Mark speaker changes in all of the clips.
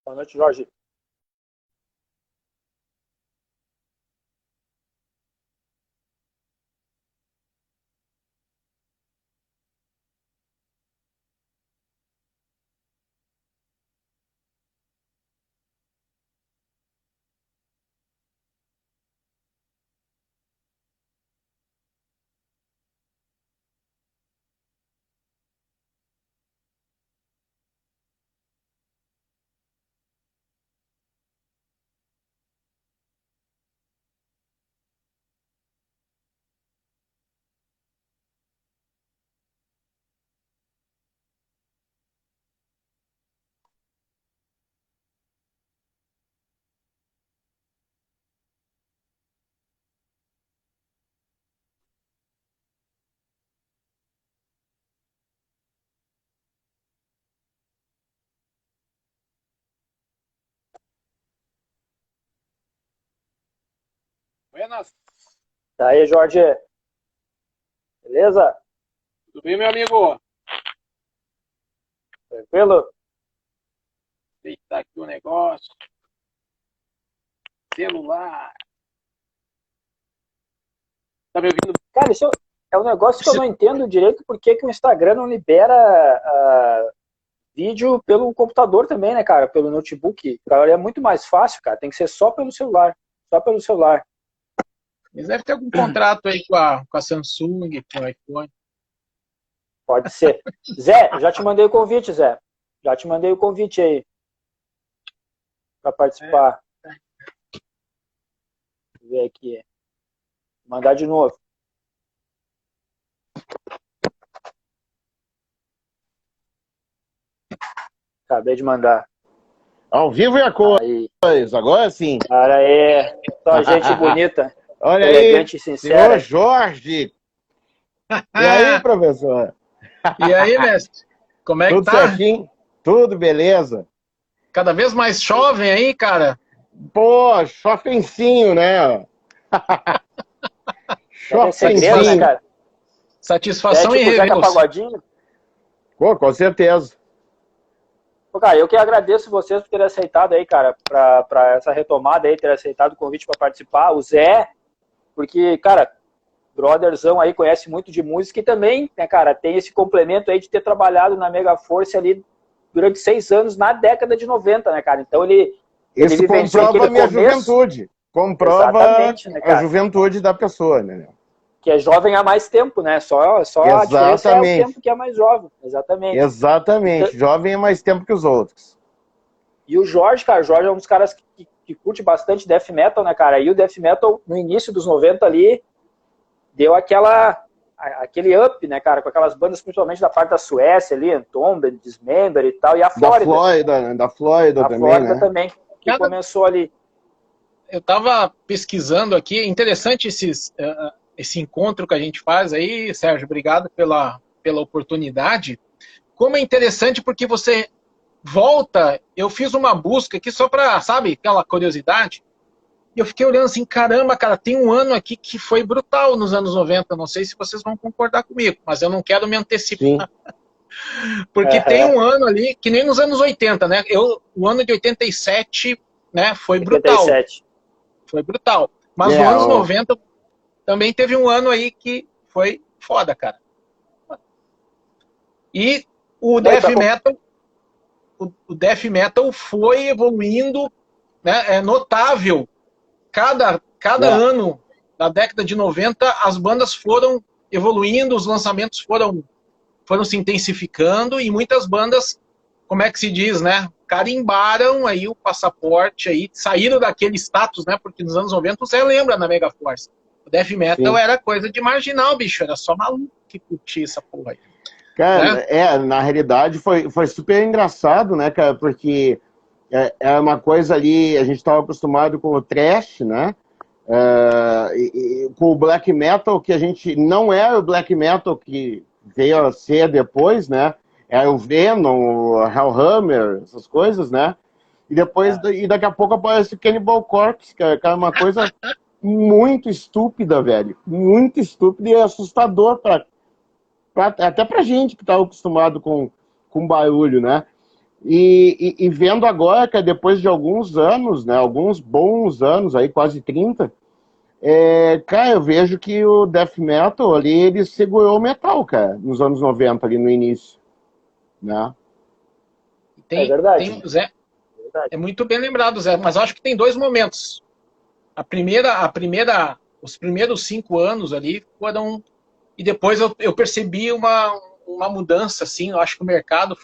Speaker 1: Boa noite, Jorge.
Speaker 2: Buenas.
Speaker 1: Tá aí, Jorge. Beleza?
Speaker 2: Tudo bem, meu amigo?
Speaker 1: Tranquilo?
Speaker 2: Deitar aqui o negócio. Celular. Tá me ouvindo?
Speaker 1: Cara, isso é um negócio que eu não entendo direito por que o Instagram não libera vídeo pelo computador também, né, cara? Pelo notebook. Cara, é muito mais fácil, cara. Tem que ser só pelo celular. Só pelo celular.
Speaker 2: Eles devem ter algum contrato aí com a Samsung, com o iPhone.
Speaker 1: Pode ser. Zé, já te mandei o convite, Zé. Já te mandei o convite aí. Pra participar. Vou ver aqui. Vou mandar de novo. Acabei de mandar.
Speaker 3: Ao vivo e a cor.
Speaker 1: Aí.
Speaker 3: Agora sim.
Speaker 1: Cara, só gente bonita.
Speaker 3: Olha
Speaker 1: elegante
Speaker 3: aí,
Speaker 1: e sincera.
Speaker 3: senhor Jorge. E aí, professor?
Speaker 2: E aí, mestre? Como é que
Speaker 3: Tudo
Speaker 2: tá?
Speaker 3: certinho? Tudo beleza?
Speaker 2: Cada vez mais jovem aí, cara.
Speaker 3: Pô, chofencinho, né?
Speaker 1: Segredo, né, cara?
Speaker 2: Satisfação
Speaker 1: Tipo
Speaker 2: em
Speaker 1: Zeca
Speaker 2: revê-los.
Speaker 1: Pagodinho.
Speaker 3: Pô, com certeza.
Speaker 1: Pô, cara, eu que agradeço vocês por terem aceitado aí, cara, pra essa retomada aí, ter aceitado o convite para participar. O Zé, porque, cara, brotherzão aí, conhece muito de música e também, né, cara, tem esse complemento aí de ter trabalhado na Mega Force ali durante 6 anos na década de 90, né, cara? Então ele
Speaker 3: Isso
Speaker 1: vivenciou
Speaker 3: comprova a minha
Speaker 1: começo.
Speaker 3: juventude. Comprova
Speaker 1: Exatamente, né,
Speaker 3: a
Speaker 1: cara?
Speaker 3: juventude da pessoa, né?
Speaker 1: Que é jovem há mais tempo, né? Só a diferença é o tempo que é mais jovem. Exatamente.
Speaker 3: Exatamente.
Speaker 1: Então,
Speaker 3: jovem é mais tempo que os outros.
Speaker 1: e o Jorge, cara, o Jorge é um dos caras que curte bastante death metal, né, cara? E o death metal, no início dos 90 ali, deu aquele up, né, cara? Com aquelas bandas, principalmente da parte da Suécia ali, Entombed, Dismember e tal, e a Flórida.
Speaker 3: Da Flórida também,
Speaker 1: Flórida
Speaker 3: né?
Speaker 1: também, que começou ali.
Speaker 2: Eu tava pesquisando aqui, é interessante esse encontro que a gente faz aí, Sérgio, obrigado pela oportunidade. Como é interessante porque você volta, eu fiz uma busca aqui só para, sabe, aquela curiosidade, e eu fiquei olhando assim, caramba, cara, tem um ano aqui que foi brutal nos anos 90, não sei se vocês vão concordar comigo, mas eu não quero me antecipar. Sim. Porque tem um ano ali, que nem nos anos 80, né? O ano de 87, né, foi
Speaker 1: 87.
Speaker 2: brutal. Foi brutal. Mas nos anos 90 também teve um ano aí que foi foda, cara. E o death metal, o death metal foi evoluindo, né? É notável. Cada ano da década de 90, as bandas foram evoluindo, os lançamentos foram se intensificando e muitas bandas, como é que se diz, né? Carimbaram aí o passaporte, aí, saíram daquele status, né? Porque nos anos 90 você lembra na Mega Force. O death metal era coisa de marginal, bicho. Era só maluco que curtia essa porra aí.
Speaker 3: Cara, né? Na realidade foi super engraçado, né, cara? Porque é uma coisa ali, a gente estava acostumado com o thrash, né? Com o black metal, que a gente não é o black metal que veio a ser depois, né? É o Venom, o Hellhammer, essas coisas, né? E depois, e daqui a pouco aparece o Cannibal Corpse, que é uma coisa muito estúpida, velho. Muito estúpida e assustador até pra gente que tá acostumado com barulho, né? E vendo agora que depois de alguns anos, né? Alguns bons anos, aí quase 30, cara, eu vejo que o death metal ali, ele segurou o metal, cara, nos anos 90, ali no início, né?
Speaker 1: É verdade.
Speaker 2: Tem, Zé, é muito bem lembrado, Zé, mas acho que tem dois momentos. Os primeiros 5 anos ali foram... E depois eu percebi uma mudança, assim, eu acho que o mercado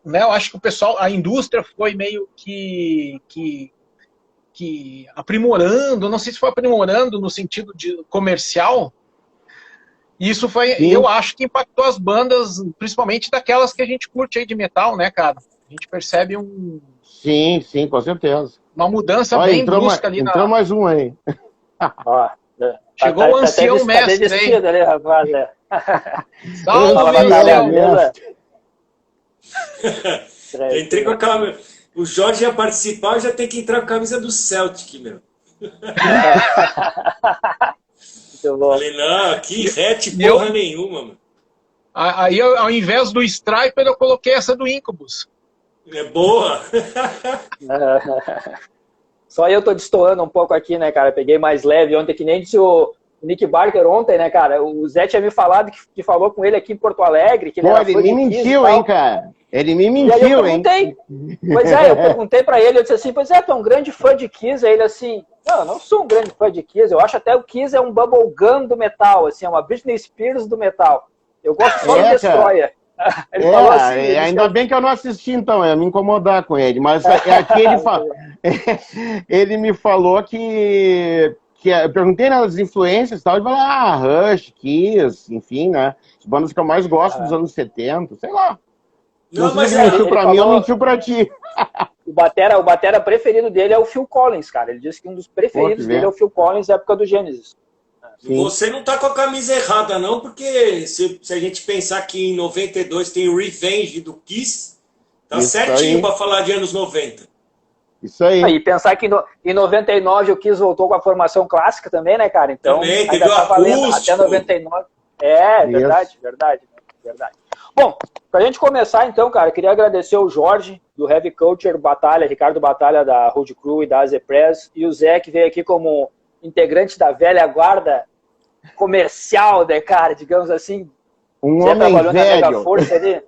Speaker 2: né, eu acho que o pessoal, a indústria foi meio que aprimorando, não sei se foi aprimorando no sentido de comercial, e isso foi,
Speaker 3: Sim.
Speaker 2: eu acho que impactou as bandas, principalmente daquelas que a gente curte aí de metal, né, cara? A gente percebe
Speaker 3: Sim, com certeza.
Speaker 2: uma mudança bem brusca ali.
Speaker 3: Entrou mais um aí.
Speaker 1: Ó,
Speaker 2: chegou o ancião mestre aí.
Speaker 1: Ali, rapaz,
Speaker 2: Salve, ancião mestre.
Speaker 4: Eu entrei com a camisa. O Jorge ia participar, eu já tenho que entrar com a camisa do Celtic, meu. Falei, não, que rete porra nenhuma, mano.
Speaker 2: Aí, ao invés do Striper, eu coloquei essa do Incubus.
Speaker 4: É boa.
Speaker 1: Só eu tô destoando um pouco aqui, né, cara? Peguei mais leve ontem, que nem disse o Nick Barker ontem, né, cara? O Zé tinha me falado que falou com ele aqui em Porto Alegre. Que
Speaker 3: ele me mentiu, hein, cara? Ele me mentiu, hein?
Speaker 1: Pois é, eu perguntei pra ele, eu disse assim, pois é, tu é um grande fã de Kiss? Aí ele assim, não, eu não sou um grande fã de Kiss, eu acho até o Kiss é um bubblegum do metal, assim, é uma Britney Spears do metal. Eu gosto só do Destroyer.
Speaker 3: Ele falou assim, ainda bem que eu não assisti, então, eu ia me incomodar com ele, mas aqui ele me falou que eu perguntei nas influências e tal, ele falou, Rush, Kiss, enfim, né, as bandas que eu mais gosto dos anos 70, sei lá.
Speaker 4: Não,
Speaker 3: mas ele mentiu pra mim, eu mentiu pra ti.
Speaker 1: O batera preferido dele é o Phil Collins, cara. Ele disse que um dos preferidos dele é o Phil Collins, da época do Genesis.
Speaker 4: Sim. Você não tá com a camisa errada, não, porque se a gente pensar que em 92 tem o Revenge do Kiss, tá isso certinho aí. Pra falar de anos 90.
Speaker 3: Isso aí.
Speaker 1: E pensar que em 99 o Kiss voltou com a formação clássica também, né, cara? Então,
Speaker 4: também, teve o acústico.
Speaker 1: Até 99. Verdade. Bom, pra gente começar então, cara, queria agradecer o Jorge, do Heavy Culture Batalha, Ricardo Batalha, da Road Crew e da AZ Press, e o Zé, que veio aqui como integrante da velha guarda comercial, né, cara, digamos assim.
Speaker 3: Um
Speaker 1: Zé
Speaker 3: homem
Speaker 1: trabalhou
Speaker 3: velho.
Speaker 1: na Mega Força ali.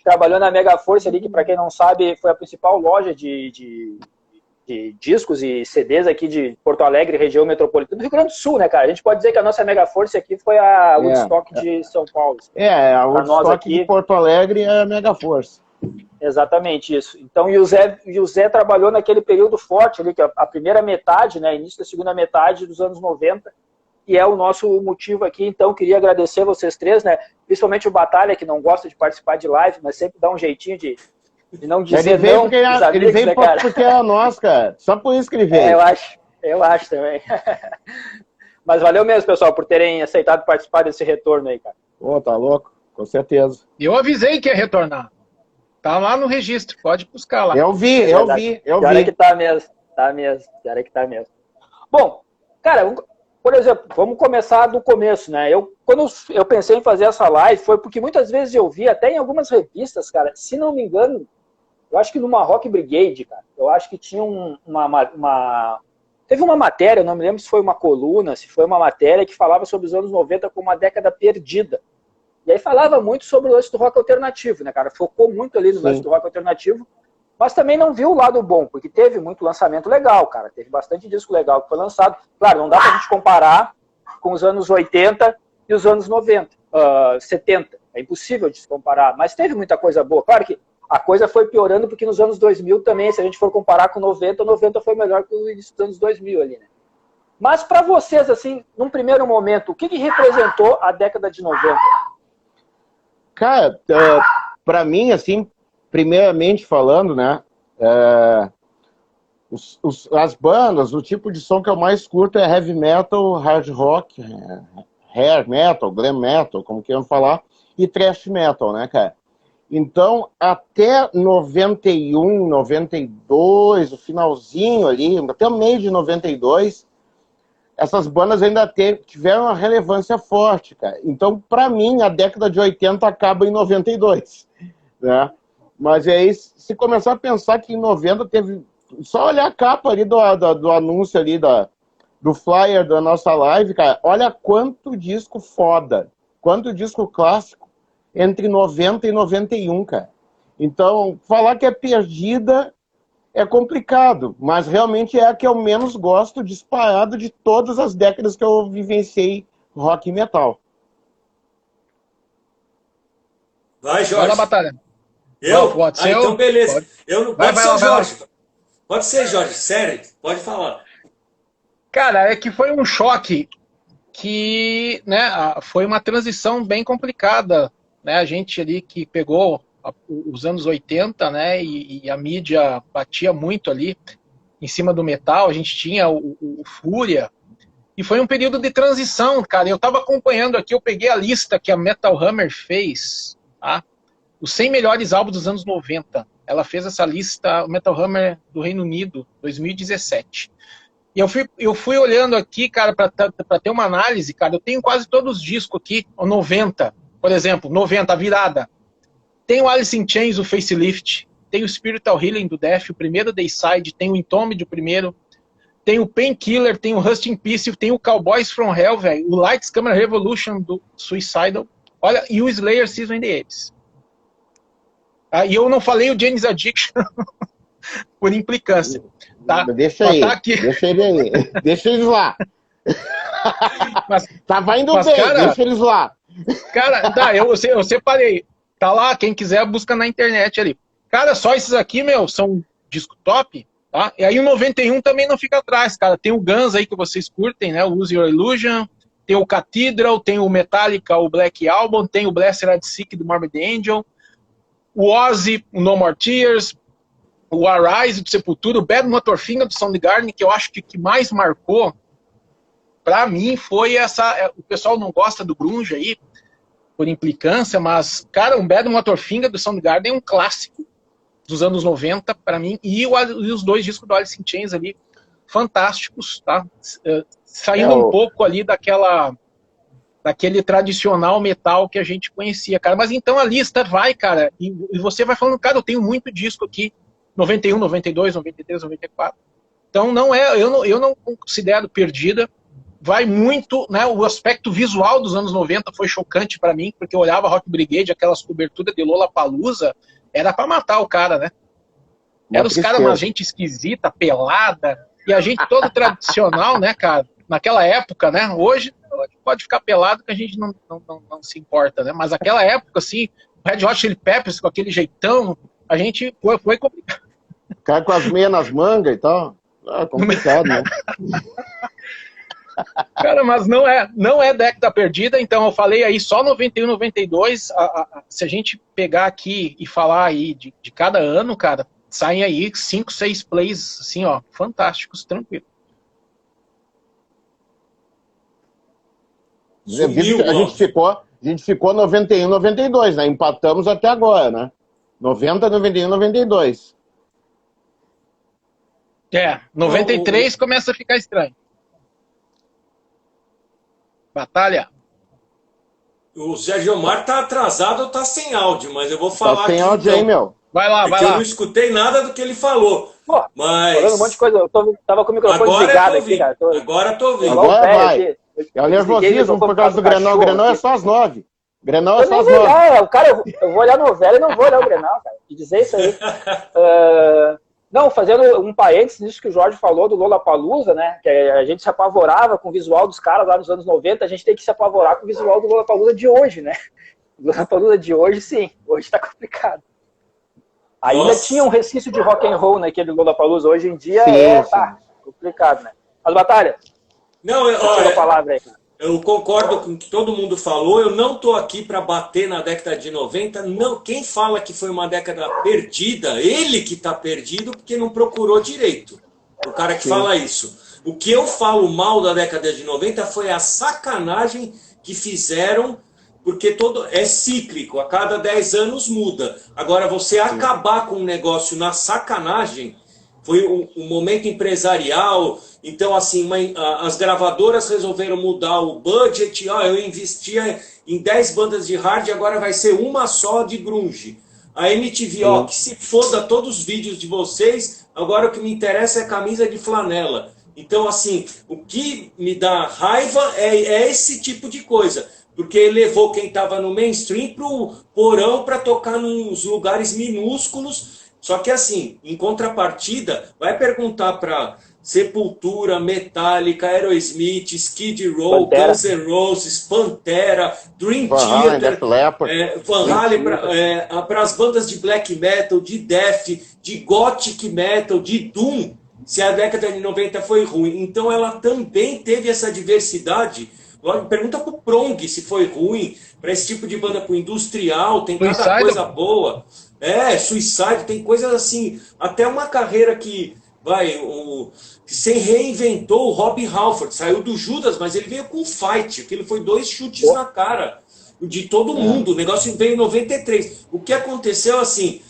Speaker 1: Trabalhou na Mega Força ali, que pra quem não sabe, foi a principal loja de discos e CDs aqui de Porto Alegre, região metropolitana do Rio Grande do Sul, né, cara? A gente pode dizer que a nossa Mega Força aqui foi a Woodstock de São Paulo.
Speaker 3: A Woodstock de Porto Alegre é a Mega Força.
Speaker 1: Exatamente isso. Então, e o Zé trabalhou naquele período forte ali, que a primeira metade, né, início da segunda metade dos anos 90, e é o nosso motivo aqui. Então, queria agradecer vocês três, né, principalmente o Batalha, que não gosta de participar de live, mas sempre dá um jeitinho de não dizer
Speaker 3: ele veio
Speaker 1: não.
Speaker 3: Porque ele veio porque é nós, cara. Só por isso que ele veio.
Speaker 1: Eu acho também. Mas valeu mesmo, pessoal, por terem aceitado participar desse retorno aí, cara.
Speaker 3: Pô, tá louco? Com certeza.
Speaker 2: Eu avisei que ia retornar. Tá lá no registro, pode buscar lá.
Speaker 3: Eu vi.
Speaker 1: Pior é que tá mesmo. Bom, cara, por exemplo, vamos começar do começo, né? Quando eu pensei em fazer essa live, foi porque muitas vezes eu vi, até em algumas revistas, cara, se não me engano, eu acho que numa Rock Brigade, cara, eu acho que tinha teve uma matéria, eu não me lembro se foi uma coluna, se foi uma matéria que falava sobre os anos 90 como uma década perdida. E aí falava muito sobre o lance do rock alternativo, né, cara? Focou muito ali no lance do rock alternativo, mas também não viu o lado bom, porque teve muito lançamento legal, cara. Teve bastante disco legal que foi lançado. Claro, não dá pra gente comparar com os anos 80 e os anos 70. É impossível de se comparar, mas teve muita coisa boa. Claro que a coisa foi piorando, porque nos anos 2000 também, se a gente for comparar com 90, 90 foi melhor que o início dos anos 2000 ali, né? Mas para vocês, assim, num primeiro momento, o que representou a década de 90?
Speaker 3: Cara, para mim, assim, primeiramente falando, né, As bandas, o tipo de som que eu mais curto é heavy metal, hard rock, hair metal, glam metal, como queiram falar, e thrash metal, né, cara? Então, até 91, 92, o finalzinho ali, até o meio de 92, essas bandas ainda tiveram uma relevância forte, cara. Então, para mim, a década de 80 acaba em 92, né? Mas aí, se começar a pensar que em 90 teve... Só olhar a capa ali do anúncio ali, do flyer da nossa live, cara, olha quanto disco foda, quanto disco clássico entre 90 e 91, cara. Então, falar que é perdida é complicado, mas realmente é a que eu menos gosto disparado de todas as décadas que eu vivenciei rock e metal.
Speaker 4: Vai, Jorge.
Speaker 2: Vai lá, Batalha.
Speaker 4: Eu?
Speaker 2: Pode ser
Speaker 4: então beleza.
Speaker 2: Pode,
Speaker 4: eu não...
Speaker 2: vai,
Speaker 4: pode ser
Speaker 2: lá,
Speaker 4: o Jorge. Pode ser, Jorge. Sério, pode falar.
Speaker 2: Cara, é que foi um choque que, né, foi uma transição bem complicada, né? A gente ali que pegou os anos 80, né, e a mídia batia muito ali em cima do metal, a gente tinha o Fúria, e foi um período de transição, cara. Eu tava acompanhando aqui, eu peguei a lista que a Metal Hammer fez, tá? Os 100 melhores álbuns dos anos 90. Ela fez essa lista, o Metal Hammer do Reino Unido, 2017. E eu fui olhando aqui, cara, para ter uma análise, cara. Eu tenho quase todos os discos aqui, o 90, por exemplo, 90, a virada. Tem o Alice in Chains, o Facelift. Tem o Spiritual Healing do Death, o primeiro Dayside. Tem o Entombed, o primeiro. Tem o Painkiller, tem o Rust in Peace, tem o Cowboys from Hell, velho. O Lights Camera Revolution do Suicidal. Olha, e o Slayer Season in the Abyss. E eu não falei o Jane's Addiction por implicância. Tá?
Speaker 3: Deixa aí, tá deixa ele aí. Deixa eles lá.
Speaker 2: Mas,
Speaker 3: tava indo bem, cara, deixa eles lá.
Speaker 2: Cara, tá, eu separei. Tá lá, quem quiser busca na internet ali. Cara, só esses aqui, meu, são disco top, tá? E aí o 91 também não fica atrás, cara. Tem o Guns aí que vocês curtem, né? O Use Your Illusion. Tem o Cathedral, tem o Metallica, o Black Album. Tem o Blessed and Sick do Morbid Angel. O Ozzy, o No More Tears. O Arise do Sepultura, o Bad Motorfinger do Soundgarden, que eu acho que o que mais marcou pra mim foi essa... O pessoal não gosta do grunge aí, por implicância, mas, cara, o Bad Motorfinger do Soundgarden é um clássico dos anos 90 pra mim, e os dois discos do Alice in Chains ali, fantásticos, tá? Saindo um pouco ali daquele tradicional metal que a gente conhecia, cara. Mas então a lista vai, cara, e você vai falando, cara, eu tenho muito disco aqui, 91, 92, 93, 94. Então não é, eu não considero perdida. Vai muito, né? O aspecto visual dos anos 90 foi chocante para mim, porque eu olhava Rock Brigade, aquelas coberturas de Lollapalooza, era para matar o cara, né? Era os caras, uma gente esquisita, pelada, e a gente todo tradicional, né, cara? Naquela época, né? Hoje pode ficar pelado que a gente não se importa, né? Mas naquela época, assim, o Red Hot Chili Peppers com aquele jeitão, a gente foi complicado.
Speaker 3: Cara com as meias nas mangas e tal. Complicado, né?
Speaker 2: Cara, mas não é década perdida, então eu falei aí só 91, 92, se a gente pegar aqui e falar aí de cada ano, cara, saem aí 5, 6 plays, assim, ó, fantásticos, tranquilo.
Speaker 3: A gente ficou 91, 92, né? Empatamos até agora, né? 90, 91, 92.
Speaker 2: 93 começa a ficar estranho. Batalha.
Speaker 4: O Sérgio Omar tá atrasado ou tá sem áudio, mas eu vou falar
Speaker 3: tá sem áudio aí, meu.
Speaker 2: Vai lá.
Speaker 4: Eu não escutei nada do que ele falou.
Speaker 1: Pô,
Speaker 4: mas...
Speaker 1: falando um monte de coisa, eu tava com o microfone desligado aqui, cara.
Speaker 4: Agora tô ouvindo.
Speaker 3: Agora vai. É o nervosismo por causa do Grenal. O Grenal é só às 9. Grenal é só às 9.
Speaker 1: Cara, eu vou olhar a novela e não vou olhar o Grenal, cara. E dizer isso aí. Não, fazendo um parênteses nisso que o Jorge falou do Lollapalooza, né? Que a gente se apavorava com o visual dos caras lá nos anos 90, a gente tem que se apavorar com o visual do Lollapalooza de hoje, né? O Lollapalooza de hoje, sim. Hoje tá complicado. Ainda tinha um resquício de rock and roll naquele Lollapalooza. Hoje em dia complicado, né? Mas, Batalha,
Speaker 4: a
Speaker 1: palavra aí, cara.
Speaker 4: Eu concordo com o que todo mundo falou. Eu não estou aqui para bater na década de 90. Não, quem fala que foi uma década perdida, ele que está perdido porque não procurou direito. O cara que fala isso. O que eu falo mal da década de 90 foi a sacanagem que fizeram, porque todo é cíclico, a cada 10 anos muda. Agora, você acabar com um negócio na sacanagem, foi um momento empresarial. Então, assim, as gravadoras resolveram mudar o budget. Eu investia em 10 bandas de hard, agora vai ser uma só de grunge. A MTV, que se foda todos os vídeos de vocês, agora o que me interessa é camisa de flanela. Então, assim, o que me dá raiva é esse tipo de coisa. Porque levou quem estava no mainstream pro porão para tocar nos lugares minúsculos. Só que, assim, em contrapartida, vai perguntar para Sepultura, Metallica, Aerosmith, Skid Row, Guns N' Roses, Pantera, Dream Theater, Van Halen, para as bandas de black metal, de death, de gothic metal, de doom, se a década de 90 foi ruim. Então ela também teve essa diversidade. Pergunta pro Prong se foi ruim, para esse tipo de banda, pro industrial, tem cada coisa boa. Suicide, tem coisas assim, até uma carreira que se reinventou. O Rob Halford saiu do Judas, mas ele veio com Fight, aquilo foi 2 chutes na cara de todo mundo. O negócio veio em 93. O que aconteceu, assim,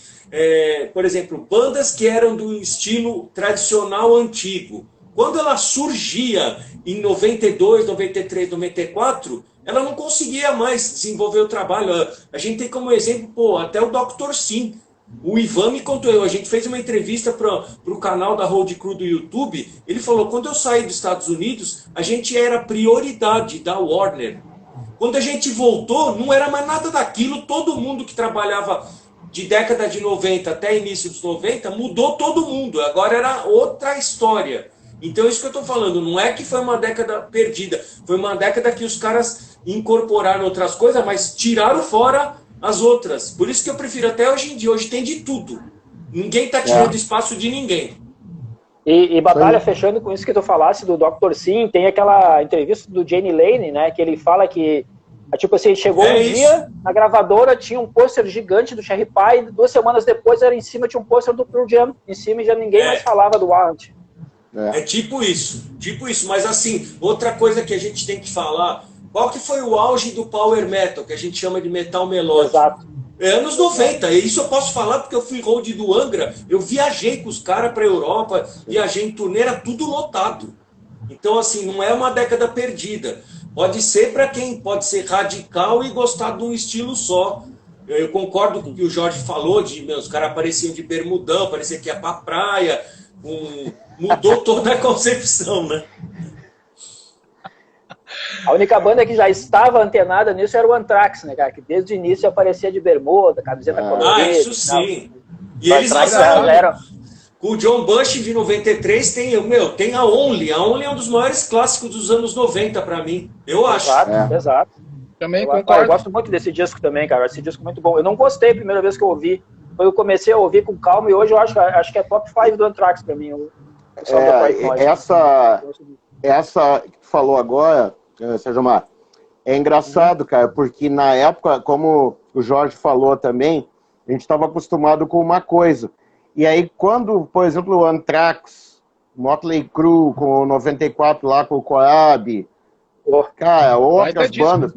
Speaker 4: por exemplo, bandas que eram do estilo tradicional antigo, quando ela surgia em 92, 93, 94, ela não conseguia mais desenvolver o trabalho. A gente tem como exemplo, até o Dr. Sim. O Ivan me contou, a gente fez uma entrevista para o canal da Road Crew do YouTube. Ele falou, quando eu saí dos Estados Unidos, a gente era prioridade da Warner. Quando a gente voltou, não era mais nada daquilo. Todo mundo que trabalhava de década de 90 até início dos 90, mudou todo mundo. Agora era outra história. Então, isso que eu estou falando, não é que foi uma década perdida, foi uma década que os caras incorporaram outras coisas, mas tiraram fora as outras. Por isso que eu prefiro até hoje em dia. Hoje tem de tudo. Ninguém está tirando espaço de ninguém.
Speaker 1: E Batalha, fechando com isso que tu falasse do Dr. Sim, tem aquela entrevista do Jane Lane, né, que ele fala que, tipo assim, chegou dia, na gravadora tinha um pôster gigante do Cherry Pie, 2 semanas depois era em cima, tinha um pôster do Pearl Jam, em cima e já ninguém mais falava do Warrant.
Speaker 4: É tipo isso, mas assim, outra coisa que a gente tem que falar, qual que foi o auge do Power Metal, que a gente chama de metal melódico?
Speaker 1: Exato.
Speaker 4: Anos 90, e isso eu posso falar porque eu fui road do Angra, eu viajei com os caras para a Europa, viajei em turnê, era tudo lotado. Então, assim, não é uma década perdida. Pode ser para quem pode ser radical e gostar de um estilo só. Eu concordo com o que o Jorge falou, os caras apareciam de bermudão, parecia que ia pra praia, mudou toda a concepção, né?
Speaker 1: A única banda que já estava antenada nisso era o Anthrax, né, cara? Que desde o início aparecia de bermuda, camiseta colorida.
Speaker 4: Isso sim. E eles lançaram. Com o John Bush de 93 tem a Only. A Only é um dos maiores clássicos dos anos 90 pra mim. Eu acho.
Speaker 1: Exato.
Speaker 2: Também concordo.
Speaker 1: Eu gosto muito desse disco também, cara. Esse disco é muito bom. Eu não gostei a primeira vez que eu ouvi. Eu comecei a ouvir com calma e hoje eu acho que é top 5 do Anthrax pra mim.
Speaker 3: Essa que tu falou agora, Sérgio Mar, é engraçado, cara, porque na época, como o Jorge falou também, a gente estava acostumado com uma coisa. E aí, quando, por exemplo, o Anthrax, Motley Crue, com o 94 lá, com o Coab, cara, outras bandas.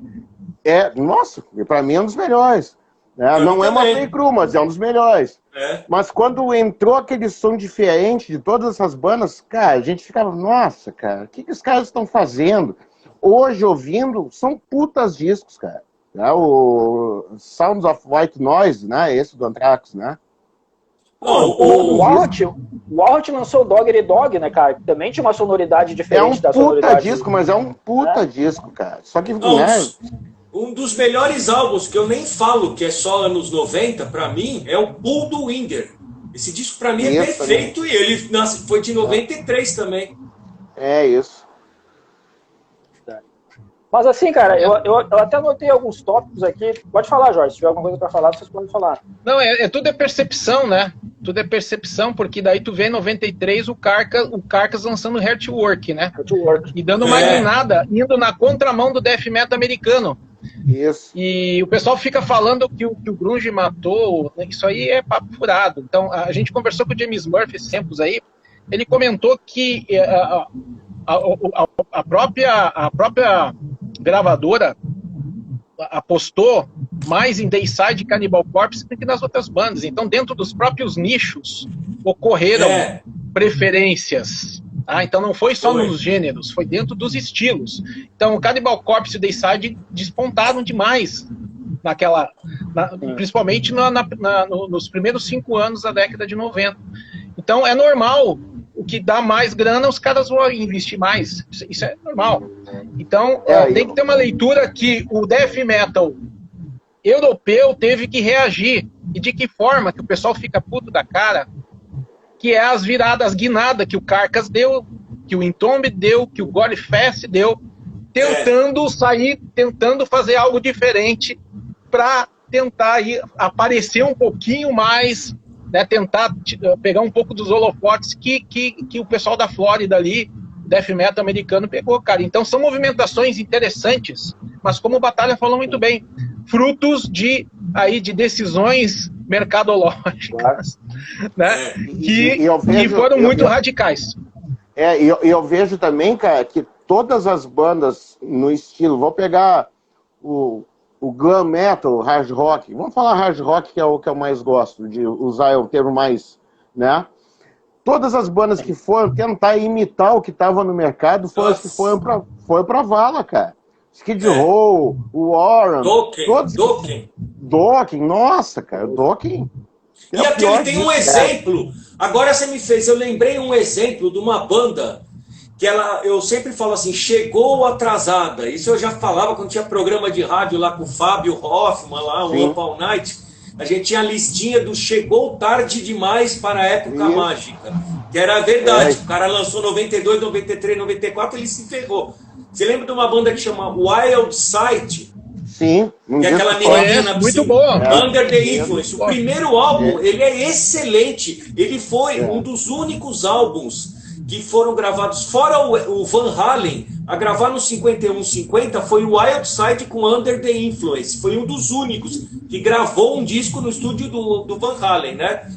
Speaker 3: Nossa, pra mim é um dos melhores. Não é Motley Crue, mas é um dos melhores. Mas quando entrou aquele som diferente de todas essas bandas, cara, a gente ficava, nossa, cara, o que os caras estão fazendo? Hoje, ouvindo, são putas discos, cara. O Sounds of White Noise, né? Esse do Anthrax, né?
Speaker 1: O Warhol lançou o Dog Eat Dog, né, cara? Que também tinha uma sonoridade diferente da sonoridade.
Speaker 3: É um puta disco, mas é um puta disco, cara. Só que
Speaker 4: um dos melhores álbuns que eu nem falo que é só anos 90, pra mim, é o Pull do Winger. Esse disco pra mim é perfeito, e ele foi de 93 também.
Speaker 3: É isso.
Speaker 1: Mas assim, cara, eu até anotei alguns tópicos aqui. Pode falar, Jorge, se tiver alguma coisa para falar, vocês podem falar.
Speaker 2: Não, tudo é percepção, né? Tudo é percepção, porque daí tu vê em 93 o Carcass lançando Heartwork, né?
Speaker 1: Heartwork.
Speaker 2: E dando uma guinada, indo na contramão do death metal americano.
Speaker 3: Isso.
Speaker 2: E o pessoal fica falando que o grunge matou, né? Isso aí é papo furado. Então, a gente conversou com o James Murphy esses tempos aí, ele comentou que a própria gravadora apostou mais em Dayside e Cannibal Corpse do que nas outras bandas. Então, dentro dos próprios nichos, ocorreram preferências. Então, não foi só nos gêneros, foi dentro dos estilos. Então, o Cannibal Corpse e o Dayside despontaram demais, principalmente nos primeiros 5 anos da década de 90. Então, é normal. O que dá mais grana, os caras vão investir mais. Isso é normal. Então, tem que ter uma leitura que o death metal europeu teve que reagir. E de que forma que o pessoal fica puto da cara, que é as viradas, as guinadas que o Carcass deu, que o Entomb deu, que o Gorefest deu, tentando fazer algo diferente para tentar aparecer um pouquinho mais, né, tentar pegar um pouco dos holofotes que o pessoal da Flórida ali, death metal americano, pegou, cara. Então são movimentações interessantes, mas como o Batalha falou muito bem, frutos de decisões mercadológicas, né, que foram muito radicais.
Speaker 3: E eu vejo também, cara, que todas as bandas no estilo, vou pegar o glam metal, o hard rock, vamos falar hard rock, que é o que eu mais gosto, de usar o termo mais, né? Todas as bandas que foram tentar imitar o que estava no mercado foram as que foram pra vala, cara. Skid Row, o Warren, Dokken, nossa, cara, Dokken.
Speaker 4: E aquele tem um exemplo. Agora você me fez, eu lembrei um exemplo de uma banda que eu sempre falo assim, chegou atrasada. Isso eu já falava quando tinha programa de rádio lá com o Fábio Hoffman, lá, o Up All Night. A gente tinha a listinha do chegou tarde demais para a época mágica. Que era a verdade. O cara lançou 92, 93, 94, ele se ferrou. Você lembra de uma banda que chama Wild Side?
Speaker 3: Sim.
Speaker 4: Que é aquela menina
Speaker 2: muito boa.
Speaker 4: Under the Influence. O primeiro álbum, ele é excelente. Ele foi um dos únicos álbuns que foram gravados, fora o Van Halen, a gravar no 51-50 foi o Wild Side com Under the Influence. Foi um dos únicos que gravou um disco no estúdio do Van Halen, né?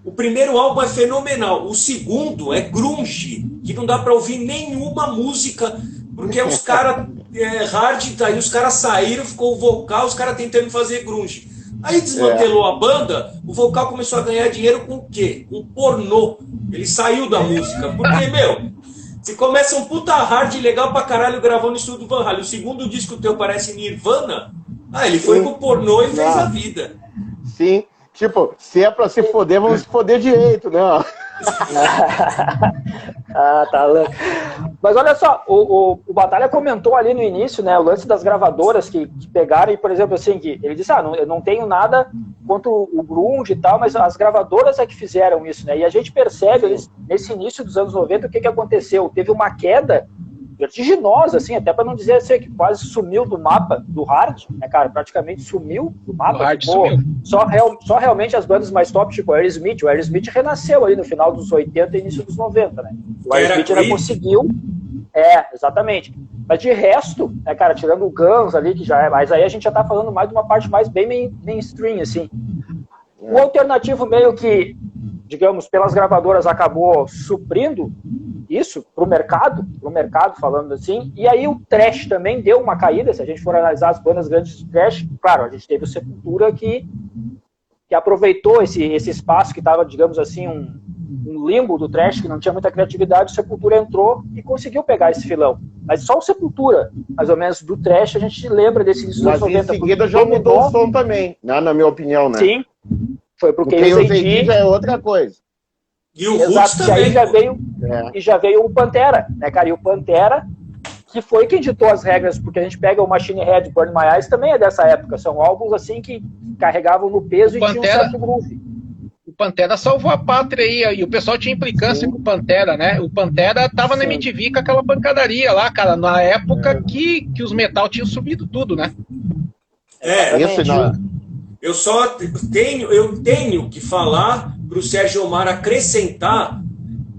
Speaker 4: O primeiro álbum é fenomenal. O segundo é grunge, que não dá para ouvir nenhuma música, porque os caras hard, aí os caras saíram, ficou o vocal, os caras tentando fazer grunge. Aí desmantelou a banda, o vocal começou a ganhar dinheiro com o quê? Com pornô. Ele saiu da música. Porque, você começa um puta hard legal pra caralho gravando no estúdio do Van Halen. O segundo disco teu parece Nirvana. Ele foi com pornô e fez a vida.
Speaker 3: Sim. Tipo, se é pra se foder, vamos se foder direito, né?
Speaker 1: Tá louco. Mas olha só, o Batalha comentou ali no início, né, o lance das gravadoras que pegaram, e por exemplo, assim, que ele disse, eu não tenho nada contra o grunge e tal, mas as gravadoras é que fizeram isso, né, e a gente percebe, nesse início dos anos 90, o que aconteceu? Teve uma queda vertiginosa, assim, até para não dizer assim, que quase sumiu do mapa do hard, né, cara, praticamente sumiu do mapa.
Speaker 2: O hard sumiu.
Speaker 1: Só realmente as bandas mais top, tipo o Aerosmith renasceu ali no final dos 80 e início dos 90, né? O Aerosmith ainda conseguiu, exatamente. Mas de resto, né, cara, tirando o Guns ali, que já é, mas aí a gente já tá falando mais de uma parte mais bem mainstream, assim. O alternativo meio que, digamos, pelas gravadoras acabou suprindo isso pro mercado falando assim, e aí o thrash também deu uma caída, se a gente for analisar as bandas grandes de thrash, claro, a gente teve o Sepultura que aproveitou esse espaço que estava, digamos assim, um limbo do thrash, que não tinha muita criatividade, o Sepultura entrou e conseguiu pegar esse filão. Mas só o Sepultura, mais ou menos, do thrash, a gente lembra desse início dos 90.
Speaker 3: Mas em seguida já mudou o som também, né, na minha opinião, né?
Speaker 1: Sim, foi porque
Speaker 3: o AD já é outra coisa.
Speaker 4: E o Roots também.
Speaker 1: E já veio o Pantera, né, cara? E o Pantera, que foi quem ditou as regras, porque a gente pega o Machine Head e Burn My Eyes, também é dessa época. São álbuns, assim, que carregavam no peso e tinham um certo groove.
Speaker 2: O Pantera salvou a pátria aí, e o pessoal tinha implicância com o Pantera, né? O Pantera tava na MTV com aquela pancadaria lá, cara, na época que os metal tinham subido tudo, né?
Speaker 3: Isso não.
Speaker 4: Eu tenho que falar para o Sérgio Omar acrescentar,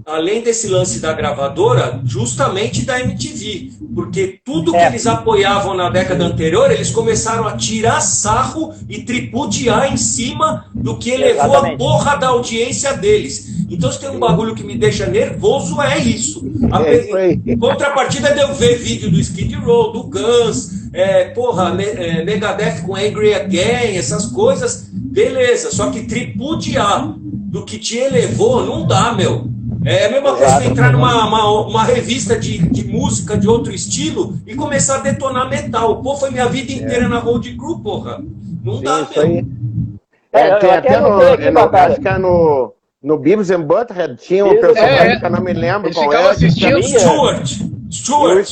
Speaker 4: além desse lance da gravadora, justamente da MTV. Porque tudo que eles apoiavam na década anterior, eles começaram a tirar sarro e tripudiar em cima do que elevou a porra da audiência deles. Então, se tem um bagulho que me deixa nervoso, é isso.
Speaker 3: Isso aí.
Speaker 4: Contrapartida de eu ver vídeo do Skid Row, do Guns, Megadeth com Angry Again, essas coisas, beleza. Só que tripudiar do que te elevou, não dá, meu. É a mesma coisa que entrar numa revista de música de outro estilo e começar a detonar metal. Pô, foi minha vida inteira na Road Crew, porra. Não dá,
Speaker 3: Isso
Speaker 4: meu.
Speaker 3: aí.
Speaker 1: Eu até notei aqui, Batalha.
Speaker 3: Acho que é no Beavis and Butthead tinha um
Speaker 1: Beavis and
Speaker 3: personagem que eu não me lembro
Speaker 2: Eles
Speaker 3: qual
Speaker 2: ficavam
Speaker 3: é.
Speaker 2: assistindo.
Speaker 4: Stuart.
Speaker 3: Stuart,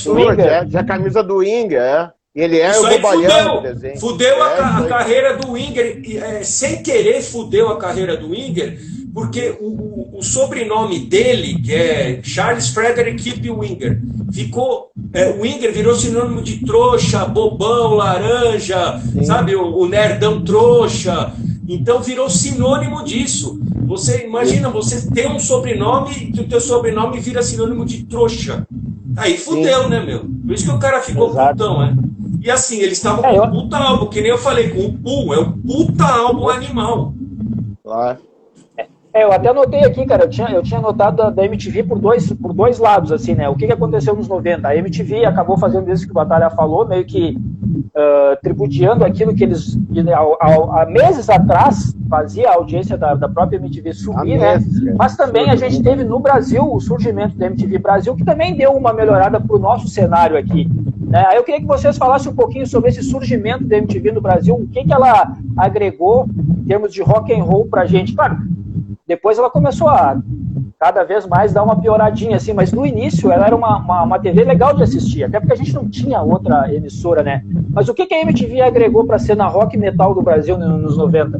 Speaker 3: tinha a camisa do Winger, E ele é
Speaker 4: Isso
Speaker 3: o
Speaker 4: aí
Speaker 3: bobalhão do desenho.
Speaker 4: fudeu a carreira do Winger, sem querer fudeu a carreira do Winger, porque o sobrenome dele, que é Charles Frederick Kip Winger, ficou, o Winger virou sinônimo de trouxa, bobão, laranja, sabe, o nerdão trouxa, então virou sinônimo disso. Você imagina, você tem um sobrenome e o teu sobrenome vira sinônimo de trouxa. Aí fudeu, né, meu? Por isso que o cara ficou putão, né? E assim, eles estavam com um puta álbum, que nem eu falei, com o Pooh, é um puta álbum animal.
Speaker 3: Claro.
Speaker 1: Eu até anotei aqui, cara, eu tinha notado da MTV por dois lados, assim, né? O que aconteceu nos 90? A MTV acabou fazendo isso que o Batalha falou, meio que tributeando aquilo que eles, há meses atrás, fazia a audiência da própria MTV subir, né? Mas também a gente teve no Brasil o surgimento da MTV Brasil, que também deu uma melhorada para o nosso cenário aqui. Né? Aí eu queria que vocês falassem um pouquinho sobre esse surgimento da MTV no Brasil, o que ela agregou em termos de rock and roll pra gente. Claro, depois ela começou a cada vez mais dar uma pioradinha, assim, mas no início ela era uma TV legal de assistir, até porque a gente não tinha outra emissora, né? Mas o que a MTV agregou para a cena rock e metal do Brasil nos 90?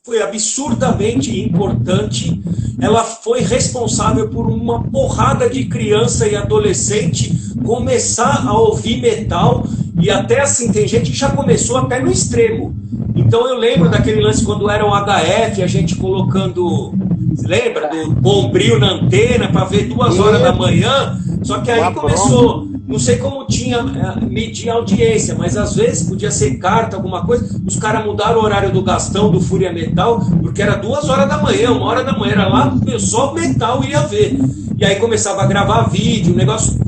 Speaker 4: Foi absurdamente importante. Ela foi responsável por uma porrada de criança e adolescente começar a ouvir metal, e até assim, tem gente que já começou até no extremo. Então eu lembro daquele lance quando era o HF, a gente colocando, você lembra? Do bombril na antena para ver 2 horas da manhã, só que aí começou, não sei como tinha medir a audiência, mas às vezes podia ser carta, alguma coisa, os caras mudaram o horário do Gastão, do Fúria Metal, porque era 2 horas da manhã, 1 hora da manhã, era lá, só metal ia ver. E aí começava a gravar vídeo, o negócio...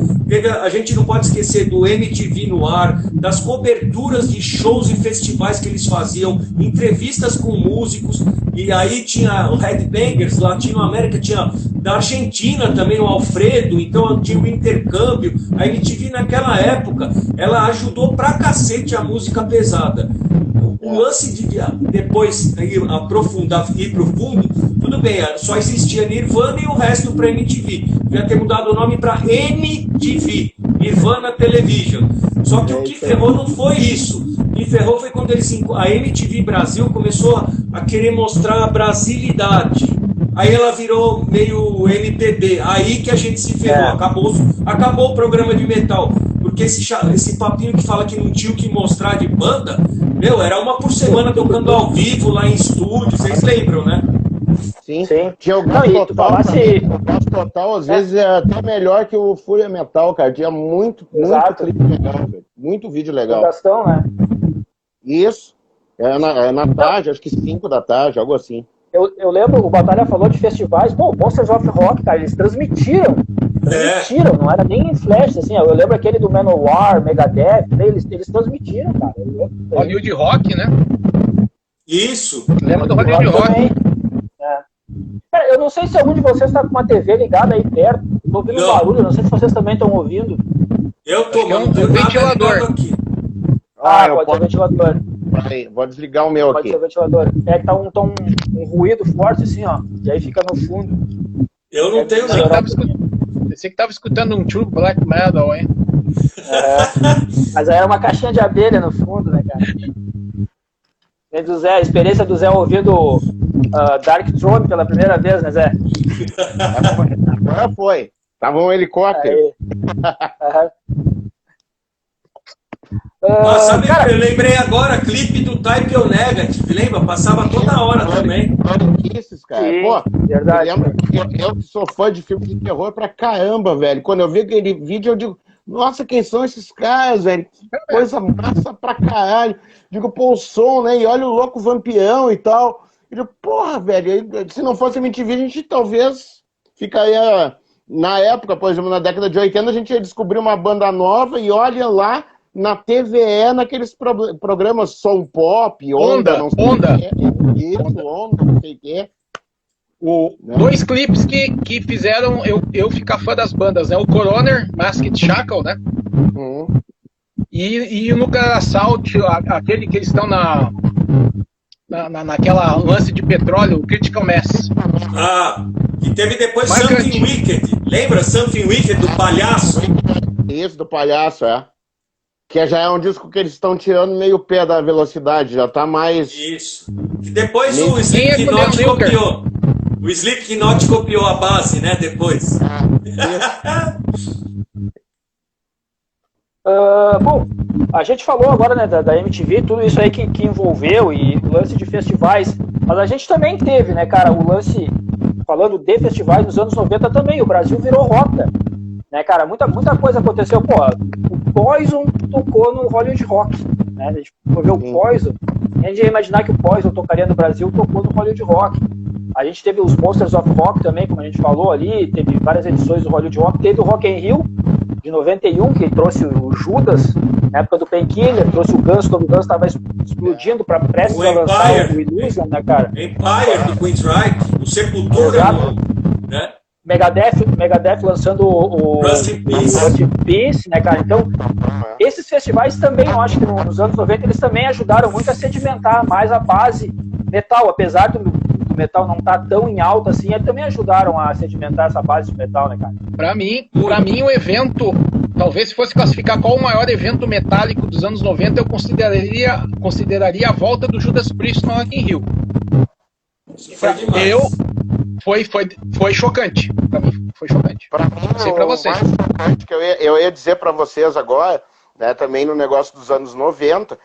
Speaker 4: A gente não pode esquecer do MTV no ar, das coberturas de shows e festivais que eles faziam, entrevistas com músicos, e aí tinha o Headbangers, Latinoamérica, tinha da Argentina também o Alfredo, então tinha o intercâmbio. A MTV naquela época, ela ajudou pra cacete a música pesada. O lance de depois aprofundar, ir pro fundo, tudo bem, só existia Nirvana e o resto para MTV. Devia ter mudado o nome para MTV, Nirvana Television. Só que o que ferrou não foi isso. O que ferrou foi quando a MTV Brasil começou a querer mostrar a brasilidade. Aí ela virou meio MPB. Aí que a gente se ferrou. Acabou o programa de metal. Porque esse papinho que fala que não tinha o que mostrar de banda, meu, era uma por semana tocando ao vivo lá em estúdio, vocês lembram, né?
Speaker 3: Sim. Tinha o Gás Total, às vezes é até melhor que o Fúria Metal, cara. Tinha muito clipe legal, velho. Muito vídeo legal.
Speaker 1: Gastão, né?
Speaker 3: Isso. Na tarde, acho que 5 da tarde, algo assim.
Speaker 1: Eu lembro, o Batalha falou de festivais, pô, Monsters of Rock, cara, eles transmitiram, não era nem em flash, assim, eu lembro aquele do Manowar, Megadeth, eles transmitiram, cara.
Speaker 2: Hollywood Rock, né?
Speaker 4: Isso.
Speaker 2: Lembra do Hollywood Rock?
Speaker 1: Cara, eu não sei se algum de vocês está com uma TV ligada aí perto, tô ouvindo um barulho, não sei se vocês também estão ouvindo.
Speaker 4: Eu tô,
Speaker 2: mano, um ventilador
Speaker 1: aqui. Pode ser ventilador.
Speaker 3: Vou desligar o meu aqui.
Speaker 1: Pode ser ventilador. É que tá um ruído forte assim, ó. E aí fica no fundo.
Speaker 4: Eu não tenho nada.
Speaker 2: Você que tava escutando um true black metal, hein?
Speaker 1: Mas aí era uma caixinha de abelha no fundo, né, cara? E do Zé, a experiência do Zé ouvindo Dark Throne pela primeira vez, né, Zé?
Speaker 3: Agora foi. Tava um helicóptero.
Speaker 4: Sabe, cara, eu lembrei agora, clipe do Type O Negative, lembra? Passava toda hora também.
Speaker 3: Esses, cara.
Speaker 1: Sim,
Speaker 3: pô,
Speaker 1: verdade.
Speaker 3: Eu que sou fã de filme de terror pra caramba, velho. Quando eu vi aquele vídeo, eu digo, nossa, quem são esses caras, velho? Que coisa massa pra caralho. Digo, pô, o som, né? E olha o louco Vampião e tal. Eu digo, porra, velho, se não fosse MTV, a gente talvez ficaria... Na época, por exemplo, na década de 80, a gente ia descobrir uma banda nova e olha lá na TVE, naqueles programas Som Pop, Onda, não sei
Speaker 2: Onda.
Speaker 3: o que, Onda, não sei o que.
Speaker 2: Dois clipes que fizeram eu ficar fã das bandas, né? O Coroner, Masked Shackle, né? E o Nuclear Assault, aquele que eles estão naquela lance de petróleo, o Critical Mass.
Speaker 4: E teve depois
Speaker 2: Marcante.
Speaker 4: Something Wicked. Lembra Something Wicked do palhaço?
Speaker 3: Isso, do palhaço, Que já é um disco que eles estão tirando meio pé da velocidade, já tá mais...
Speaker 4: Isso. E depois o Slipknot copiou. O Slipknot copiou a base, né, depois.
Speaker 1: Bom, a gente falou agora, né, da MTV, tudo isso aí que envolveu e o lance de festivais, mas a gente também teve, né, cara, o lance, falando de festivais nos anos 90 também, o Brasil virou rota, né, cara, muita coisa aconteceu, pô, o Poison tocou no Hollywood Rock, né, a gente foi ver o Poison, a gente ia imaginar que o Poison tocaria no Brasil, tocou no Hollywood Rock. A gente teve os Monsters of Rock também, como a gente falou ali, teve várias edições do Hollywood Rock, teve o Rock in Rio, de 91, que trouxe o Judas, na época do Painkiller, trouxe o Guns, quando o Guns estava explodindo para prestes a lançar o Illusion, né, cara?
Speaker 4: Empire, do Queensryche, o Sepultura, né?
Speaker 1: Megadeth lançando o
Speaker 4: Rust in
Speaker 1: Peace, né, cara? Então, esses festivais também, eu acho que nos anos 90, eles também ajudaram muito a sedimentar mais a base metal, apesar do metal não tá tão em alta assim, eles também ajudaram a sedimentar essa base de metal, né, cara?
Speaker 2: Pra mim o evento, talvez se fosse classificar qual o maior evento metálico dos anos 90, eu consideraria a volta do Judas Priest no Rock in Rio.
Speaker 4: Foi demais.
Speaker 2: Foi chocante. Pra mim, foi chocante.
Speaker 3: Pra mim,
Speaker 2: não sei pra vocês.
Speaker 3: O mais chocante que eu ia dizer pra vocês agora, né, também no negócio dos anos 90,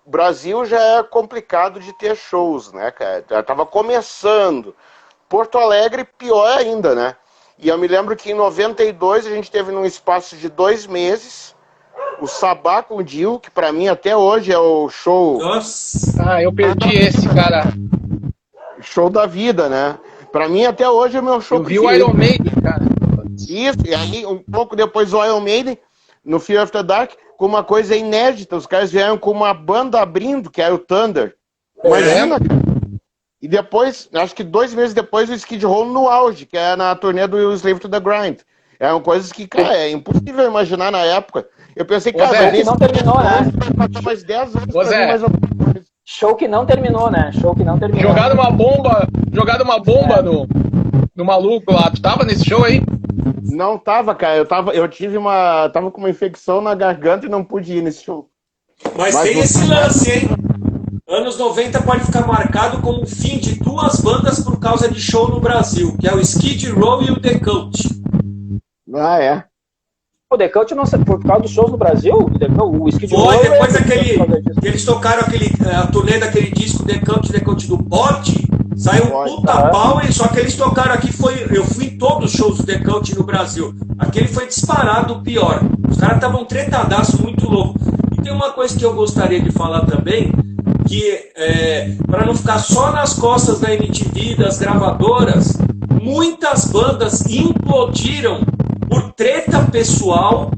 Speaker 3: Brasil já é complicado de ter shows, né, cara? Já tava começando. Porto Alegre, pior ainda, né? E eu me lembro que em 92 a gente teve num espaço de 2 meses o Sabá com o Dio, que pra mim até hoje é o show...
Speaker 4: Nossa!
Speaker 2: Eu perdi esse, cara.
Speaker 3: Show da vida, né? Pra mim até hoje é o meu show.
Speaker 2: Eu vi o Iron Maiden, cara.
Speaker 3: Isso, e aí um pouco depois o Iron Maiden, no Fear of the Dark, com uma coisa inédita. Os caras vieram com uma banda abrindo, que era o Thunder. Imagina, cara. E depois, acho que 2 meses depois, o Skid Row no auge, que é na turnê do Slave to the Grind. Eram coisas que, cara, é impossível imaginar na época. Eu pensei, cara,
Speaker 1: show que não terminou, né?
Speaker 3: Mais 10 anos pra ver mais alguma coisa.
Speaker 1: Show que não terminou, né? Show que não terminou.
Speaker 2: Jogado uma bomba no maluco lá. Tu tava nesse show aí?
Speaker 3: Não tava, cara. Tava com uma infecção na garganta e não pude ir nesse show.
Speaker 4: Mas tem esse lance, hein? Anos 90 pode ficar marcado como o fim de 2 bandas por causa de show no Brasil, que é o Skid Row e o The Cult.
Speaker 3: É.
Speaker 1: O The Cult não por causa dos shows no Brasil? O Skid Row...
Speaker 4: Foi, depois que eles tocaram a turnê daquele disco The Cult do Bode, saiu um puta pau, só que eles tocaram aqui, eu fui em todos os shows do The Cult no Brasil. Aquele foi disparado o pior. Os caras estavam tretadaço, muito louco. E tem uma coisa que eu gostaria de falar também, que para não ficar só nas costas da MTV, das gravadoras, muitas bandas implodiram por treta pessoal,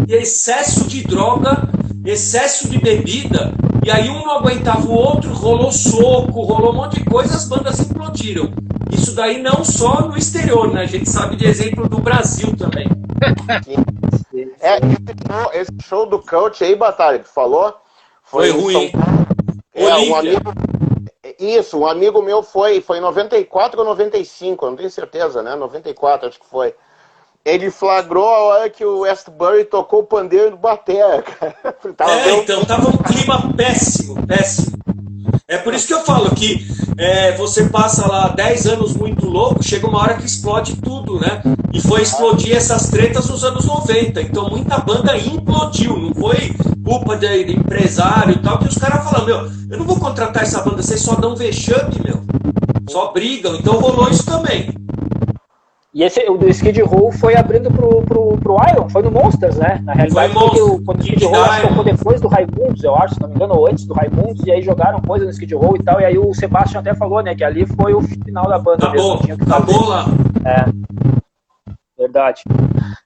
Speaker 4: excesso de droga, excesso de bebida, e aí um não aguentava o outro, rolou soco, rolou um monte de coisa, as bandas implodiram. Isso daí não só no exterior, né? A gente sabe de exemplo do Brasil também.
Speaker 3: Esse show do Cult aí, Batalha, que falou,
Speaker 4: foi ruim.
Speaker 3: Um amigo meu foi em 94 ou 95, eu não tenho certeza, né? 94, acho que foi. Ele flagrou a hora que o Westbury tocou o pandeiro do batera, cara.
Speaker 4: Então, tava um clima péssimo. É por isso que eu falo que você passa lá 10 anos muito louco, chega uma hora que explode tudo, né? E foi explodir essas tretas nos anos 90. Então muita banda implodiu, não foi culpa de empresário e tal, que os caras falaram, eu não vou contratar essa banda, vocês só dão vexame, só brigam. Então rolou isso também.
Speaker 1: E o do Skid Row foi abrindo pro Iron, foi no Monsters, né? Na realidade, quando o Skid Row acho que tocou depois do Raimundos, eu acho, se não me engano, ou antes do Raimundos, e aí jogaram coisa no Skid Row e tal, e aí o Sebastian até falou, né, que ali foi o final da banda mesmo.
Speaker 4: Acabou lá.
Speaker 1: Verdade.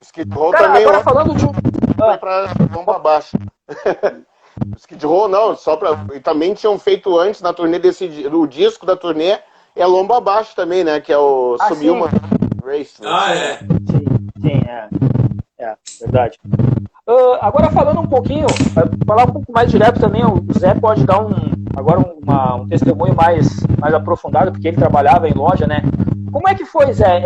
Speaker 3: Skid Row
Speaker 1: Cara,
Speaker 3: também
Speaker 1: agora falando de
Speaker 3: foi pra bomba baixa. Skid Row não, e também tinham feito antes na turnê o disco da turnê é Lomba Abaixo também, né? Que é o Subhuman Race. Né?
Speaker 1: Sim, verdade. Agora falando um pouquinho, falar um pouco mais direto também, o Zé pode dar um testemunho mais aprofundado, porque ele trabalhava em loja, né? Como é que foi, Zé,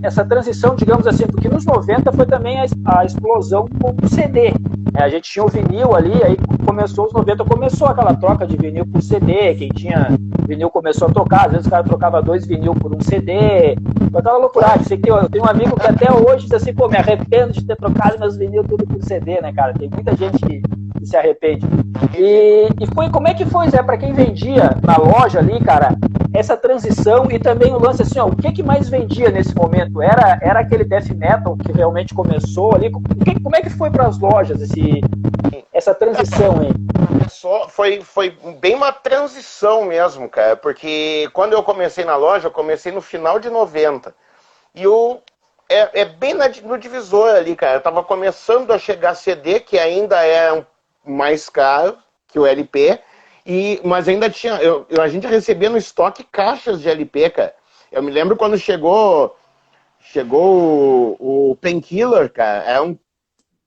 Speaker 1: essa transição, digamos assim, porque nos 90 foi também a explosão do CD. Né? A gente tinha o vinil ali, aí começou os 90, começou aquela troca de vinil por CD, quem tinha vinil começou a trocar, às vezes o cara trocava 2 vinil por um CD, foi aquela loucura. Eu tenho um amigo que até hoje diz assim, pô, me arrependo de ter trocado meus vinil tudo por CD, né, cara? Tem muita gente que se arrepende. E como é que foi, Zé, pra quem vendia na loja ali, cara, essa transição e também o lance assim, ó, o que mais vendia nesse momento? Era aquele death metal que realmente começou ali? Como é que foi para as lojas essa transição aí?
Speaker 3: Foi bem uma transição mesmo, cara, porque quando eu comecei na loja, eu comecei no final de 90. E bem no divisor ali, cara. Eu tava começando a chegar CD, que ainda é mais caro que o LP, mas ainda tinha. A gente recebia no estoque caixas de LP, cara. Eu me lembro quando chegou o Painkiller, cara.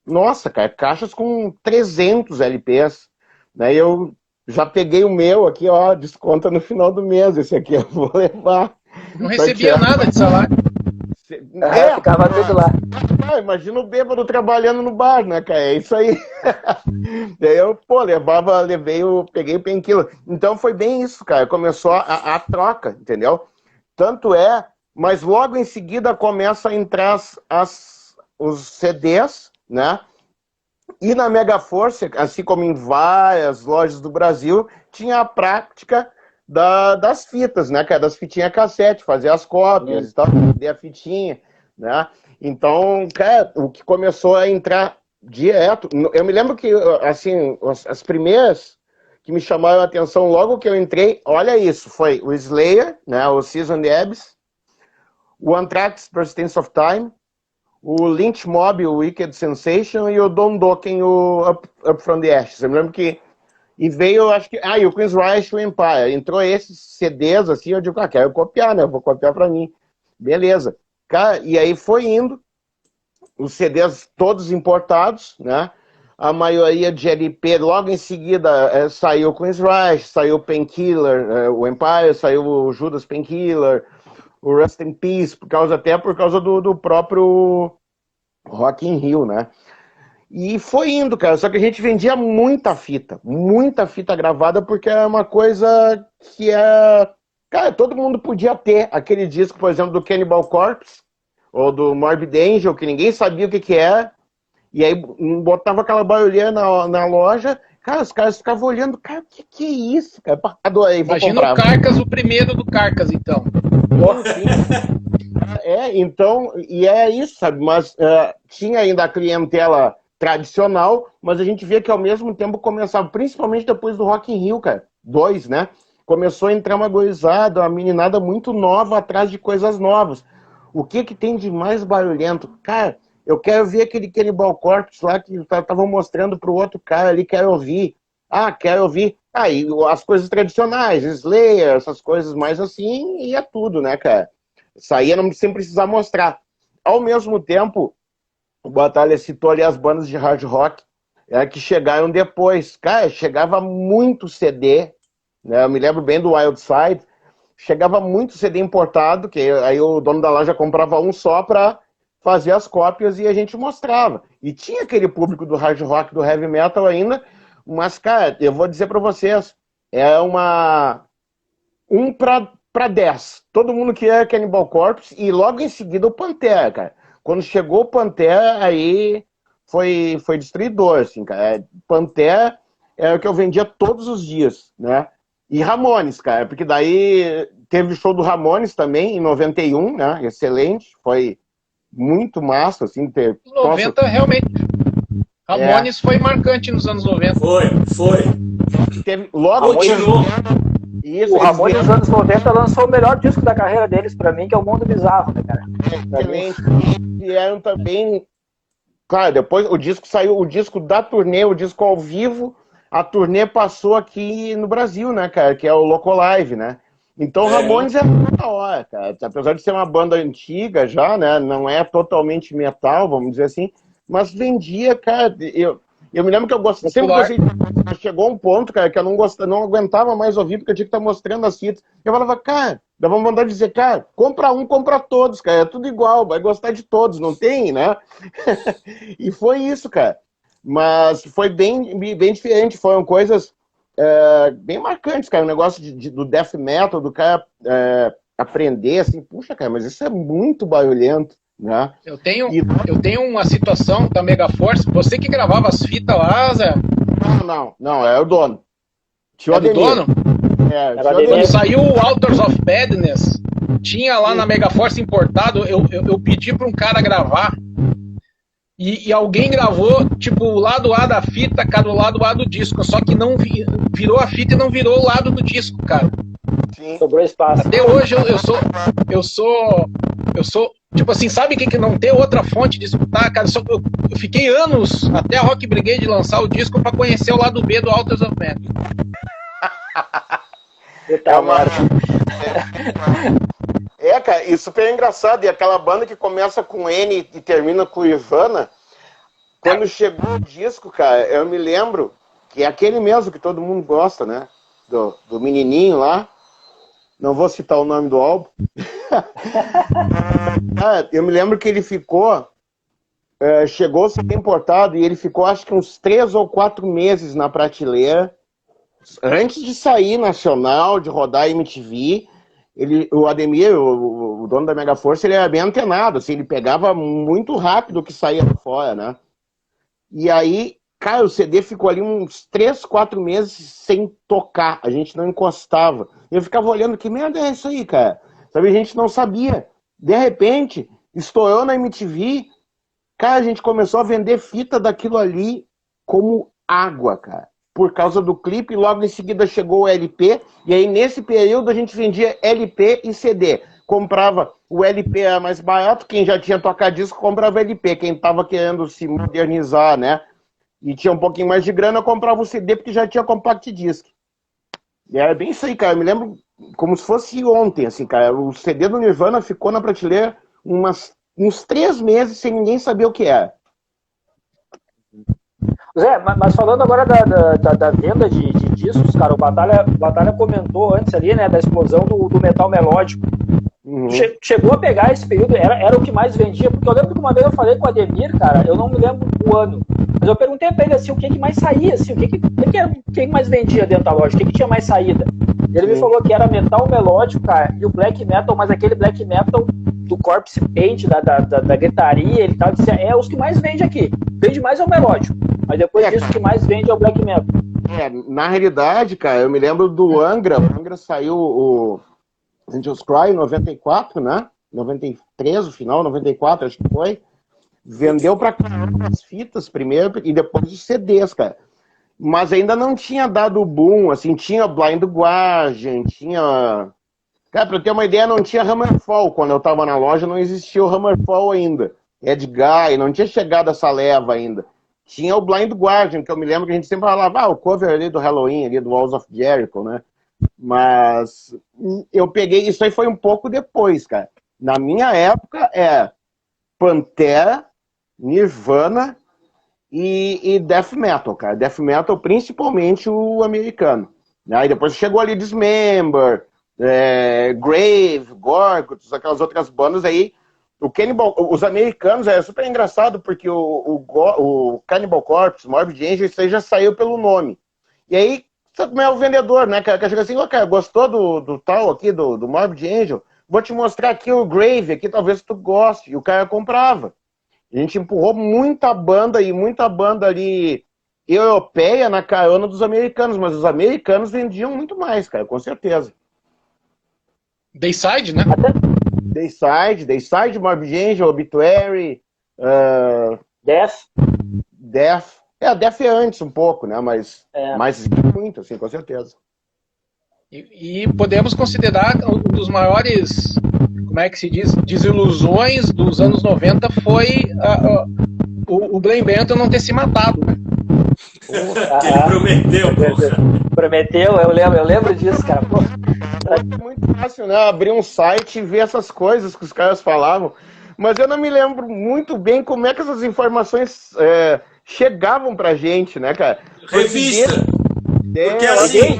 Speaker 3: Nossa, cara, caixas com 300 LPs. Né? Eu já peguei o meu aqui, ó, desconta no final do mês. Esse aqui eu vou levar.
Speaker 2: Não recebia nada de salário.
Speaker 1: Ficava tudo lá.
Speaker 3: Imagina o bêbado trabalhando no bar, né, cara? É isso aí. Daí eu, peguei o Painkiller. Então foi bem isso, cara. Começou a troca, entendeu? Tanto mas logo em seguida começa a entrar os CDs, né? E na Mega Force, assim como em várias lojas do Brasil, tinha a prática das fitas, né? Que é das fitinhas cassete, fazer as cópias e tal, fazer a fitinha, né? Então, cara, o que começou a entrar direto... Eu me lembro que, assim, as primeiras que me chamaram a atenção logo que eu entrei, olha isso, foi o Slayer, né? O Season the Abyss, o Anthrax, Persistence of Time, o Lynch Mob, o Wicked Sensation, e o Don Dokken, o Up From The Ashes. Eu me lembro que... E veio, acho que... e o Queen's Rush, o Empire. Entrou esses CDs, assim, eu digo, quero copiar, né? Eu vou copiar pra mim. Beleza. Cara, e aí foi indo, os CDs todos importados, né? A maioria de LP, logo em seguida, saiu o Queen's Rush, saiu o Painkiller, o Empire, saiu o Judas Painkiller, o Rust in Peace, por causa do próprio Rock in Rio, né? E foi indo, cara, só que a gente vendia muita fita gravada, porque é uma coisa que cara, todo mundo podia ter aquele disco, por exemplo, do Cannibal Corpse, ou do Morbid Angel, que ninguém sabia o que era, e aí botava aquela barulheira na loja, cara, os caras ficavam olhando, cara, o que é isso, cara? Adorei,
Speaker 2: imagina o Carcass, o primeiro do Carcass, então.
Speaker 3: Então, e é isso, sabe, mas tinha ainda a clientela tradicional, mas a gente vê que ao mesmo tempo começava, principalmente depois do Rock in Rio, cara, 2, né? Começou a entrar uma gorizada, uma meninada muito nova atrás de coisas novas. O que tem de mais barulhento? Cara, eu quero ver aquele Cannibal Corpse lá que estavam mostrando pro outro cara ali, quero ouvir. Quero ouvir. E as coisas tradicionais, Slayer, essas coisas mais assim, e é tudo, né, cara? Saía sem precisar mostrar. Ao mesmo tempo, o Batalha citou ali as bandas de hard rock que chegaram depois. Cara, chegava muito CD, né? Eu me lembro bem do Wild Side, chegava muito CD importado, que aí o dono da loja comprava um só para fazer as cópias e a gente mostrava. E tinha aquele público do hard rock, do heavy metal ainda, mas, cara, eu vou dizer para vocês, é uma... 1 para 10. Todo mundo queria Cannibal Corpse e logo em seguida o Pantera, cara. Quando chegou o Pantera, aí foi destruidor, assim, cara. Pantera era o que eu vendia todos os dias, né? E Ramones, cara, porque daí teve o show do Ramones também, em 91, né? Excelente, foi muito massa, assim, ter...
Speaker 2: 90 realmente. Ramones foi marcante nos anos 90.
Speaker 4: Foi.
Speaker 3: Teve, logo
Speaker 4: Continuou.
Speaker 3: Isso,
Speaker 1: O Ramones nos anos 90 lançou o melhor disco da carreira deles, pra mim, que é o Mundo Bizarro, né, cara?
Speaker 3: excelente. E eram também... Claro, depois o disco saiu, o disco da turnê, o disco ao vivo, a turnê passou aqui no Brasil, né, cara, que é o Loco Live, né? Então o Ramones é da hora, cara. Apesar de ser uma banda antiga já, né, não é totalmente metal, vamos dizer assim, mas vendia, cara, eu me lembro que eu gostei, sempre gostei, chegou um ponto, cara, que eu não aguentava mais ouvir, porque eu tinha que estar mostrando as fitas. Eu falava, cara, dava vontade de dizer, cara, compra um, compra todos, cara, é tudo igual, vai gostar de todos, não tem, né? E foi isso, cara. Mas foi bem diferente, foram coisas bem marcantes, cara, o negócio do death metal, do cara aprender, assim, puxa, cara, mas isso é muito barulhento, né?
Speaker 2: Eu tenho uma situação da Megaforce, você que gravava as fitas lá, Zé?
Speaker 3: Não, é o dono. Tio
Speaker 2: É do dono? Quando saiu o Authors of Badness, tinha lá na Megaforce importado, eu pedi para um cara gravar, e alguém gravou, tipo, o lado A da fita, cara, o lado A do disco, só que não virou a fita e não virou o lado do disco, cara.
Speaker 3: Sim.
Speaker 1: Sobrou espaço.
Speaker 2: Até hoje eu sou tipo assim, sabe que não tem outra fonte de escutar, cara? Eu fiquei anos até a Rock Brigade lançar o disco pra conhecer o lado B do Authors of Badness.
Speaker 3: Cara, e super engraçado. E aquela banda que começa com N e termina com Ivana, quando chegou o disco, cara, eu me lembro que é aquele mesmo que todo mundo gosta, né? Do menininho lá. Não vou citar o nome do álbum. Eu me lembro que ele ficou... chegou a ser importado e ele ficou, acho que uns 3 ou 4 meses na prateleira. Antes de sair nacional, de rodar MTV, o Ademir, o dono da Megaforce, ele era bem antenado, assim, ele pegava muito rápido o que saía fora, né? E aí, cara, o CD ficou ali uns 3, 4 meses sem tocar, a gente não encostava. Eu ficava olhando, que merda é isso aí, cara? Sabe, a gente não sabia. De repente, estourou na MTV, cara, a gente começou a vender fita daquilo ali como água, cara. Por causa do clipe, logo em seguida chegou o LP, e aí nesse período a gente vendia LP e CD. Comprava o LP era mais barato, quem já tinha tocado disco comprava LP, quem estava querendo se modernizar, né? E tinha um pouquinho mais de grana, comprava o CD porque já tinha compact disc. E era bem isso aí, cara. Eu me lembro como se fosse ontem, assim, cara. O CD do Nirvana ficou na prateleira uns 3 meses sem ninguém saber o que era.
Speaker 1: Zé, mas falando agora da venda de discos, cara, o Batalha comentou antes ali, né, da explosão do metal melódico. Uhum. Chegou a pegar esse período, era o que mais vendia, porque eu lembro que uma vez eu falei com o Ademir, cara, eu não me lembro o ano, mas eu perguntei pra ele assim, o que mais saía, assim, o que mais vendia dentro da loja, o que tinha mais saída. E ele me falou que era metal melódico, cara, e o black metal, mas aquele black metal do corpse paint, da gritaria, ele tava dizendo, os que mais vende aqui. Vende mais é o melódico, mas depois disso o que mais vende é o black metal.
Speaker 3: Na realidade, cara, eu me lembro do Angra. O Angra saiu o Angels Cry em 94, né? 93, o final, 94, acho que foi. Vendeu pra caramba as fitas primeiro e depois os CDs, cara. Mas ainda não tinha dado o boom, assim, tinha Blind Guardian, tinha... Cara, pra eu ter uma ideia, não tinha Hammerfall. Quando eu tava na loja, não existia o Hammerfall ainda. Edguy, não tinha chegado essa leva ainda. Tinha o Blind Guardian, que eu me lembro que a gente sempre falava, o cover ali do Halloween, ali do Walls of Jericho, né? Mas eu peguei, isso aí foi um pouco depois, cara. Na minha época, Pantera, Nirvana e Death Metal, cara. Death Metal, principalmente o americano. Aí depois chegou ali Dismember, Grave, Gorguts, aquelas outras bandas aí. O Cannibal, os americanos, é super engraçado, porque o Cannibal Corpse, Morbid Angel, isso aí já saiu pelo nome. E aí, sabe como é o vendedor, né? Que chega assim, cara, gostou do tal aqui, do Morbid Angel? Vou te mostrar aqui o Grave, aqui talvez tu goste. E o cara comprava. A gente empurrou muita banda ali europeia na carona dos americanos, mas os americanos vendiam muito mais, cara, com certeza.
Speaker 2: Dayside, né?
Speaker 3: Dayside, Morbid Angel, Obituary, Death. A Death é antes um pouco, né? Mas muito, assim, com certeza.
Speaker 2: E podemos considerar um dos maiores, como é que se diz, desilusões dos anos 90 foi o Glenn Benton não ter se matado, né?
Speaker 4: Ele prometeu,
Speaker 1: Prometeu, eu lembro disso, cara. Pô.
Speaker 3: É muito fácil, né? Abrir um site e ver essas coisas que os caras falavam. Mas eu não me lembro muito bem como é que essas informações chegavam pra gente, né, cara?
Speaker 4: Revista. Porque assim,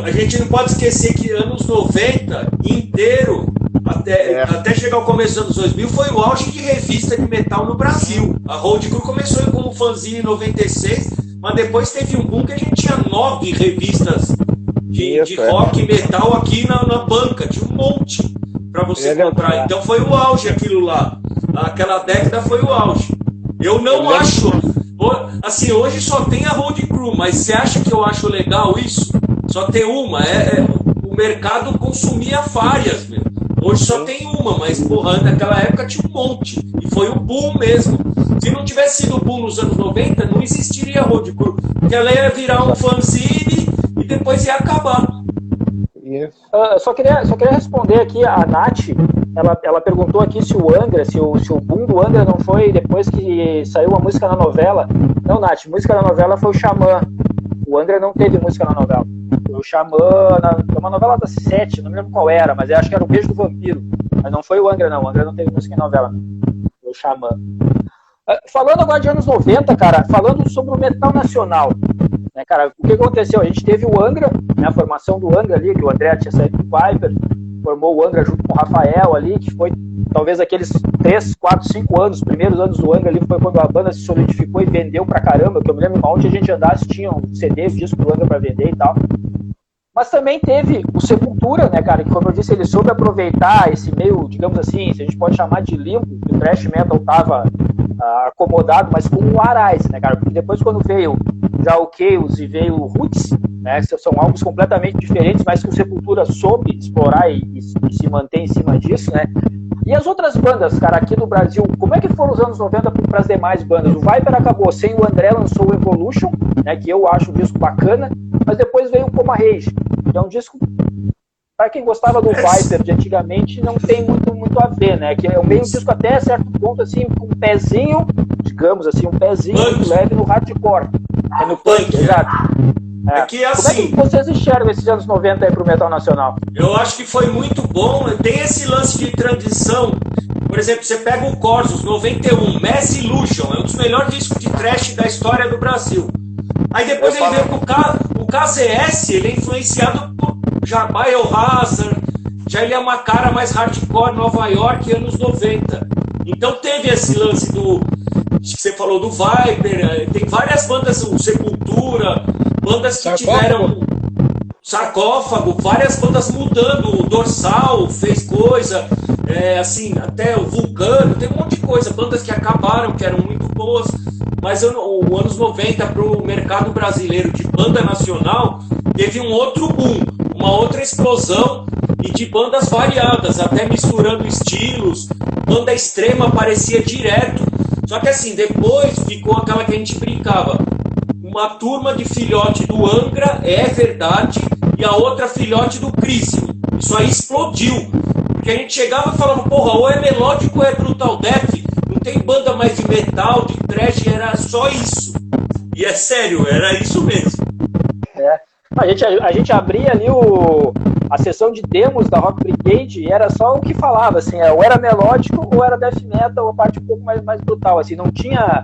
Speaker 4: a gente não pode esquecer que anos 90 inteiro, até chegar ao começo dos anos 2000, foi o auge de revista de metal no Brasil. A Road Crew começou como fanzine em 96, mas depois teve um boom que a gente tinha 9 revistas de rock e metal aqui na banca, tinha um monte para você comprar. Então foi o auge aquilo lá. Aquela década foi o auge. Eu não acho. Assim, hoje só tem a Road Crew, mas você acha que eu acho legal isso? Só tem uma. O mercado consumia várias, meu. Hoje só tem uma, mas porra, naquela época tinha um monte. E foi o boom mesmo. Se não tivesse sido o boom nos anos 90, não existiria a Road Crew. Porque ela ia virar um fanzine e depois ia acabar.
Speaker 1: Só queria responder aqui, a Nath, ela perguntou aqui se o Angra, se o boom do Angra não foi depois que saiu a música na novela. Não, Nath, música na novela foi o Xamã. O Angra não teve música na novela. Foi o Xamã, uma novela das 7, não me lembro qual era, mas eu acho que era o Beijo do Vampiro. Mas não foi o Angra, não. O Angra não teve música em novela. Foi o Xamã. Falando agora de anos 90, cara, falando sobre o metal nacional, né, cara, o que aconteceu? A gente teve o Angra, né, a formação do Angra ali, que o André tinha saído do Viper, formou o Angra junto com o Rafael ali, que foi talvez aqueles 3, 4, 5 anos, os primeiros anos do Angra ali, foi quando a banda se solidificou e vendeu pra caramba, que eu me lembro onde a gente andasse, tinha um CD, disco do Angra pra vender e tal. Mas também teve o Sepultura, né, cara, que como eu disse, ele soube aproveitar esse meio, digamos assim, se a gente pode chamar de limbo, que o thrash metal tava acomodado, mas com o Arise, né, cara, porque depois quando veio já o Chaos e veio o Roots, né, são álbuns completamente diferentes, mas que o Sepultura soube explorar e se manter em cima disso, né. E as outras bandas, cara, aqui no Brasil, como é que foram os anos 90 para as demais bandas? O Viper acabou sem o André, lançou o Evolution, né, que eu acho um disco bacana, mas depois veio o Coma Rage, que é um disco, para quem gostava do Viper de antigamente, não tem muito a ver, né, que é meio disco até certo ponto, assim, com um pezinho, digamos assim, um pezinho muito leve no hardcore, no punk, exato.
Speaker 4: Que, assim,
Speaker 1: como é que vocês enxergam esses anos 90 aí pro metal nacional?
Speaker 4: Eu acho que foi muito bom. Tem esse lance de transição. Por exemplo, você pega o Corsos 91, Mass Illusion, é um dos melhores discos de thrash da história do Brasil. Aí depois ele veio com o KZS, ele é influenciado por já Biohazard, já ele é uma cara mais hardcore, Nova York, anos 90. Então teve esse lance que você falou do Viper, tem várias bandas, o Sepultura, bandas que tiveram Sarcófago, várias bandas mudando, o Dorsal fez coisa, assim, até o Vulcano, tem um monte de coisa, bandas que acabaram, que eram muito boas, mas o anos 90 para o mercado brasileiro de banda nacional teve um outro boom, uma outra explosão, e de bandas variadas, até misturando estilos, banda extrema aparecia direto, só que assim, depois ficou aquela que a gente brincava, uma turma de filhote do Angra, é verdade, e a outra filhote do Crisium. Isso aí explodiu. Porque a gente chegava e falava, porra, ou é melódico ou é brutal death. Não tem banda mais de metal, de thrash, era só isso. E é sério, era isso mesmo.
Speaker 1: A gente abria ali a sessão de demos da Rock Brigade e era só o que falava, assim, ou era melódico ou era death metal, ou a parte um pouco mais brutal, assim, não tinha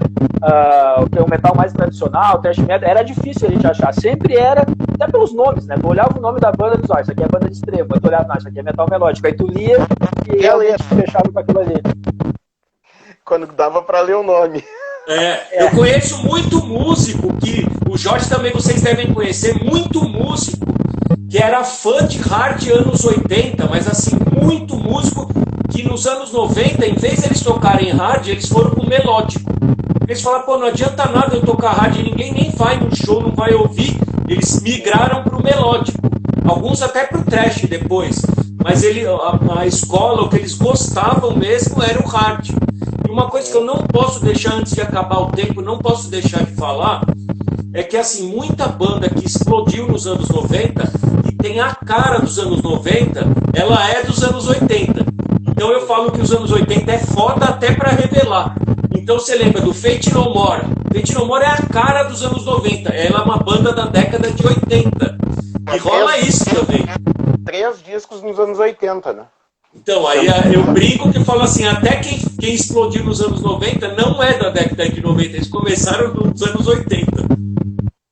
Speaker 1: o metal mais tradicional, o thrash metal, era difícil a gente achar, sempre era, até pelos nomes, né, tu olhava o nome da banda e dizia, isso aqui é banda de extremo, aí tu olhava, não, isso aqui é metal melódico, aí tu lia e realmente fechava com aquilo ali.
Speaker 3: Quando dava pra ler o nome.
Speaker 4: Eu conheço muito músico, que o Jorge também vocês devem conhecer, muito músico que era fã de hard anos 80, mas assim, muito músico que nos anos 90, em vez de eles tocarem hard, eles foram pro melódico. Eles falaram, pô, não adianta nada eu tocar rádio, ninguém nem vai no show, não vai ouvir. Eles migraram pro melódico. Alguns até pro trash depois. Mas a escola, o que eles gostavam mesmo era o hard. E uma coisa que eu não posso deixar, antes de acabar o tempo, não posso deixar de falar, é que assim, muita banda que explodiu nos anos 90 e tem a cara dos anos 90, ela é dos anos 80. Então eu falo que os anos 80 é foda até para revelar. Então você lembra do Fate No More. Fate No More é a cara dos anos 90. Ela é uma banda da década de 80. E rola isso também.
Speaker 3: 3 discos nos anos 80, né?
Speaker 4: Então, aí eu brinco que falo assim, até quem explodiu nos anos 90 não é da década de 90, eles começaram nos anos 80.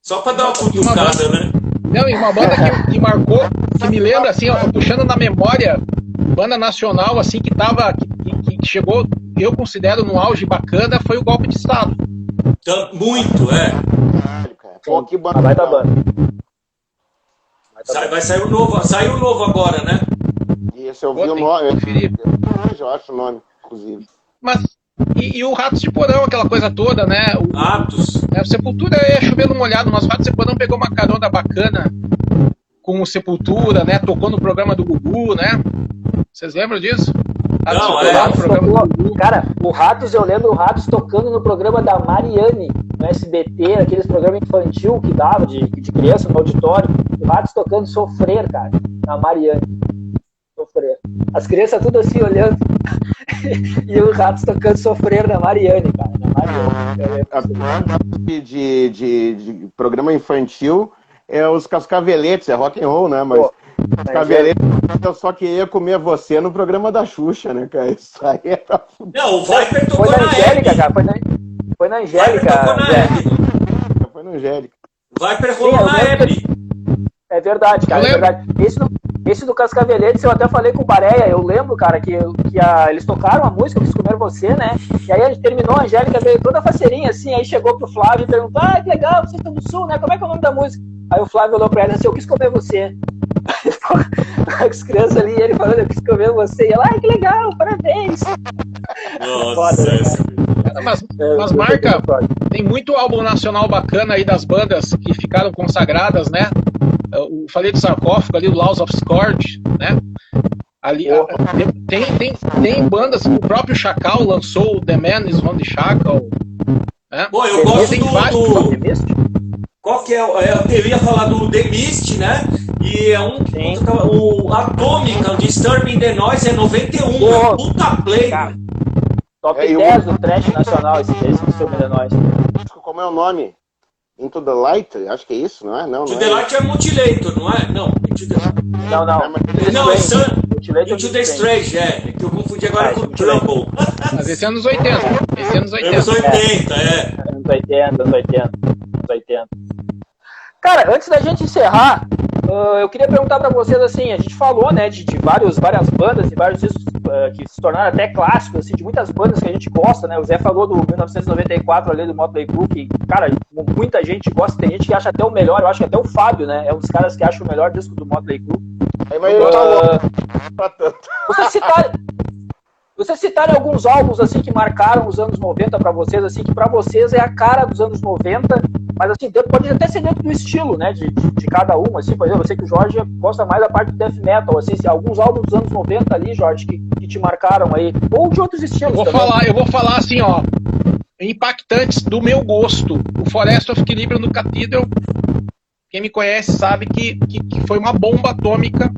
Speaker 4: Só para dar uma cutucada, né?
Speaker 2: Não, e uma banda que marcou, que me lembra, assim, ó, puxando na memória, banda nacional, assim, que chegou, eu considero, num auge bacana, foi o Golpe de Estado.
Speaker 4: Muito, é.
Speaker 3: Pô, que banda.
Speaker 1: Vai da banda.
Speaker 4: Vai sair o novo, saiu o novo agora, né?
Speaker 3: Isso, eu vi o nome. Eu acho o nome, inclusive.
Speaker 2: Mas, e o Ratos de Porão, aquela coisa toda, né?
Speaker 4: Ratos.
Speaker 2: O Sepultura é chovendo molhado, mas o Ratos de Porão pegou uma carona bacana com o Sepultura, né? Tocou no programa do Gugu, né? Vocês lembram disso? Ratos
Speaker 4: Não,
Speaker 2: de Porão, no programa do Gugu.
Speaker 1: Cara, o Ratos, eu lembro o Ratos tocando no programa da Mariane, no SBT, aqueles programas infantil que dava de criança no auditório. O Ratos tocando Sofrer, cara, na Mariane. Sofrer. As crianças tudo assim olhando e o Ratos tocando Sofrer na Mariane, cara. Na Mariane.
Speaker 3: De programa infantil é os Cascaveletes, é rock and roll, né? Mas Cascaveletes, eu só queria comer você no programa da Xuxa, né, cara? Isso aí era...
Speaker 4: Não, o Viper tocou
Speaker 1: foi na
Speaker 4: na
Speaker 1: Angélica,
Speaker 4: Hebe.
Speaker 1: cara. Foi na Angélica.
Speaker 3: Foi no Angélica.
Speaker 4: Viper rolou na Hebe.
Speaker 1: É verdade, cara, é verdade. Esse do Cascaveletes eu até falei com o Bareia, eu lembro, cara, que eles tocaram a música, Quis Comer Você, né? E aí a gente terminou, a Angélica veio toda faceirinha assim, aí chegou pro Flávio e perguntou, que legal, vocês estão do Sul, né? Como é que é o nome da música? Aí o Flávio olhou pra ela e disse, eu quis comer você. As crianças ali, e ele falando, eu quis comer você. E ela, que legal, parabéns.
Speaker 4: Nossa,
Speaker 1: Foda, né?
Speaker 2: Mas marca, tem muito álbum nacional bacana aí das bandas que ficaram consagradas, né? Eu falei do Sarcófago ali, do Laws of Scourge, né? Ali, tem bandas, o próprio Chacal lançou o The Man is on the Chacal, né?
Speaker 4: Bom, eu gosto
Speaker 1: do
Speaker 4: qual que é? Eu ia falar do The Mist, né? E é o Atômica, o Disturbing the Noise é 91,
Speaker 1: Pô,
Speaker 4: puta play.
Speaker 1: cara, top 10 do trash nacional, esse Disturbing the Noise.
Speaker 3: Como é o nome? Into the Light? Acho que é isso, não é? Não,
Speaker 4: Into the Light é Mutilator, não é? Não,
Speaker 1: Não.
Speaker 4: Into the Strange, é que eu confundi agora com o Trouble.
Speaker 2: Mas esse é anos 80.
Speaker 4: Anos 80, é.
Speaker 1: Anos 80. Cara, antes da gente encerrar, eu queria perguntar pra vocês, assim, a gente falou, né, de várias bandas e vários discos que se tornaram até clássicos, assim, de muitas bandas que a gente gosta, né, o Zé falou do 1994 ali, do Motley Crue, que, cara, muita gente gosta, tem gente que acha até o melhor, eu acho que até o Fábio, né, é um dos caras que acha o melhor disco do Motley Crue.
Speaker 3: Mas eu
Speaker 1: Vocês citarem alguns álbuns assim que marcaram os anos 90 pra vocês, assim, que pra vocês é a cara dos anos 90, mas assim, pode até ser dentro do estilo, né, de cada um, assim, por exemplo, eu sei que o Jorge gosta mais da parte do death metal, assim, se alguns álbuns dos anos 90 ali, Jorge, que te marcaram aí, ou de outros estilos
Speaker 2: eu vou falar assim, ó, impactantes do meu gosto, o Forest of Equilibrium do Cathedral, quem me conhece sabe que foi uma bomba atômica.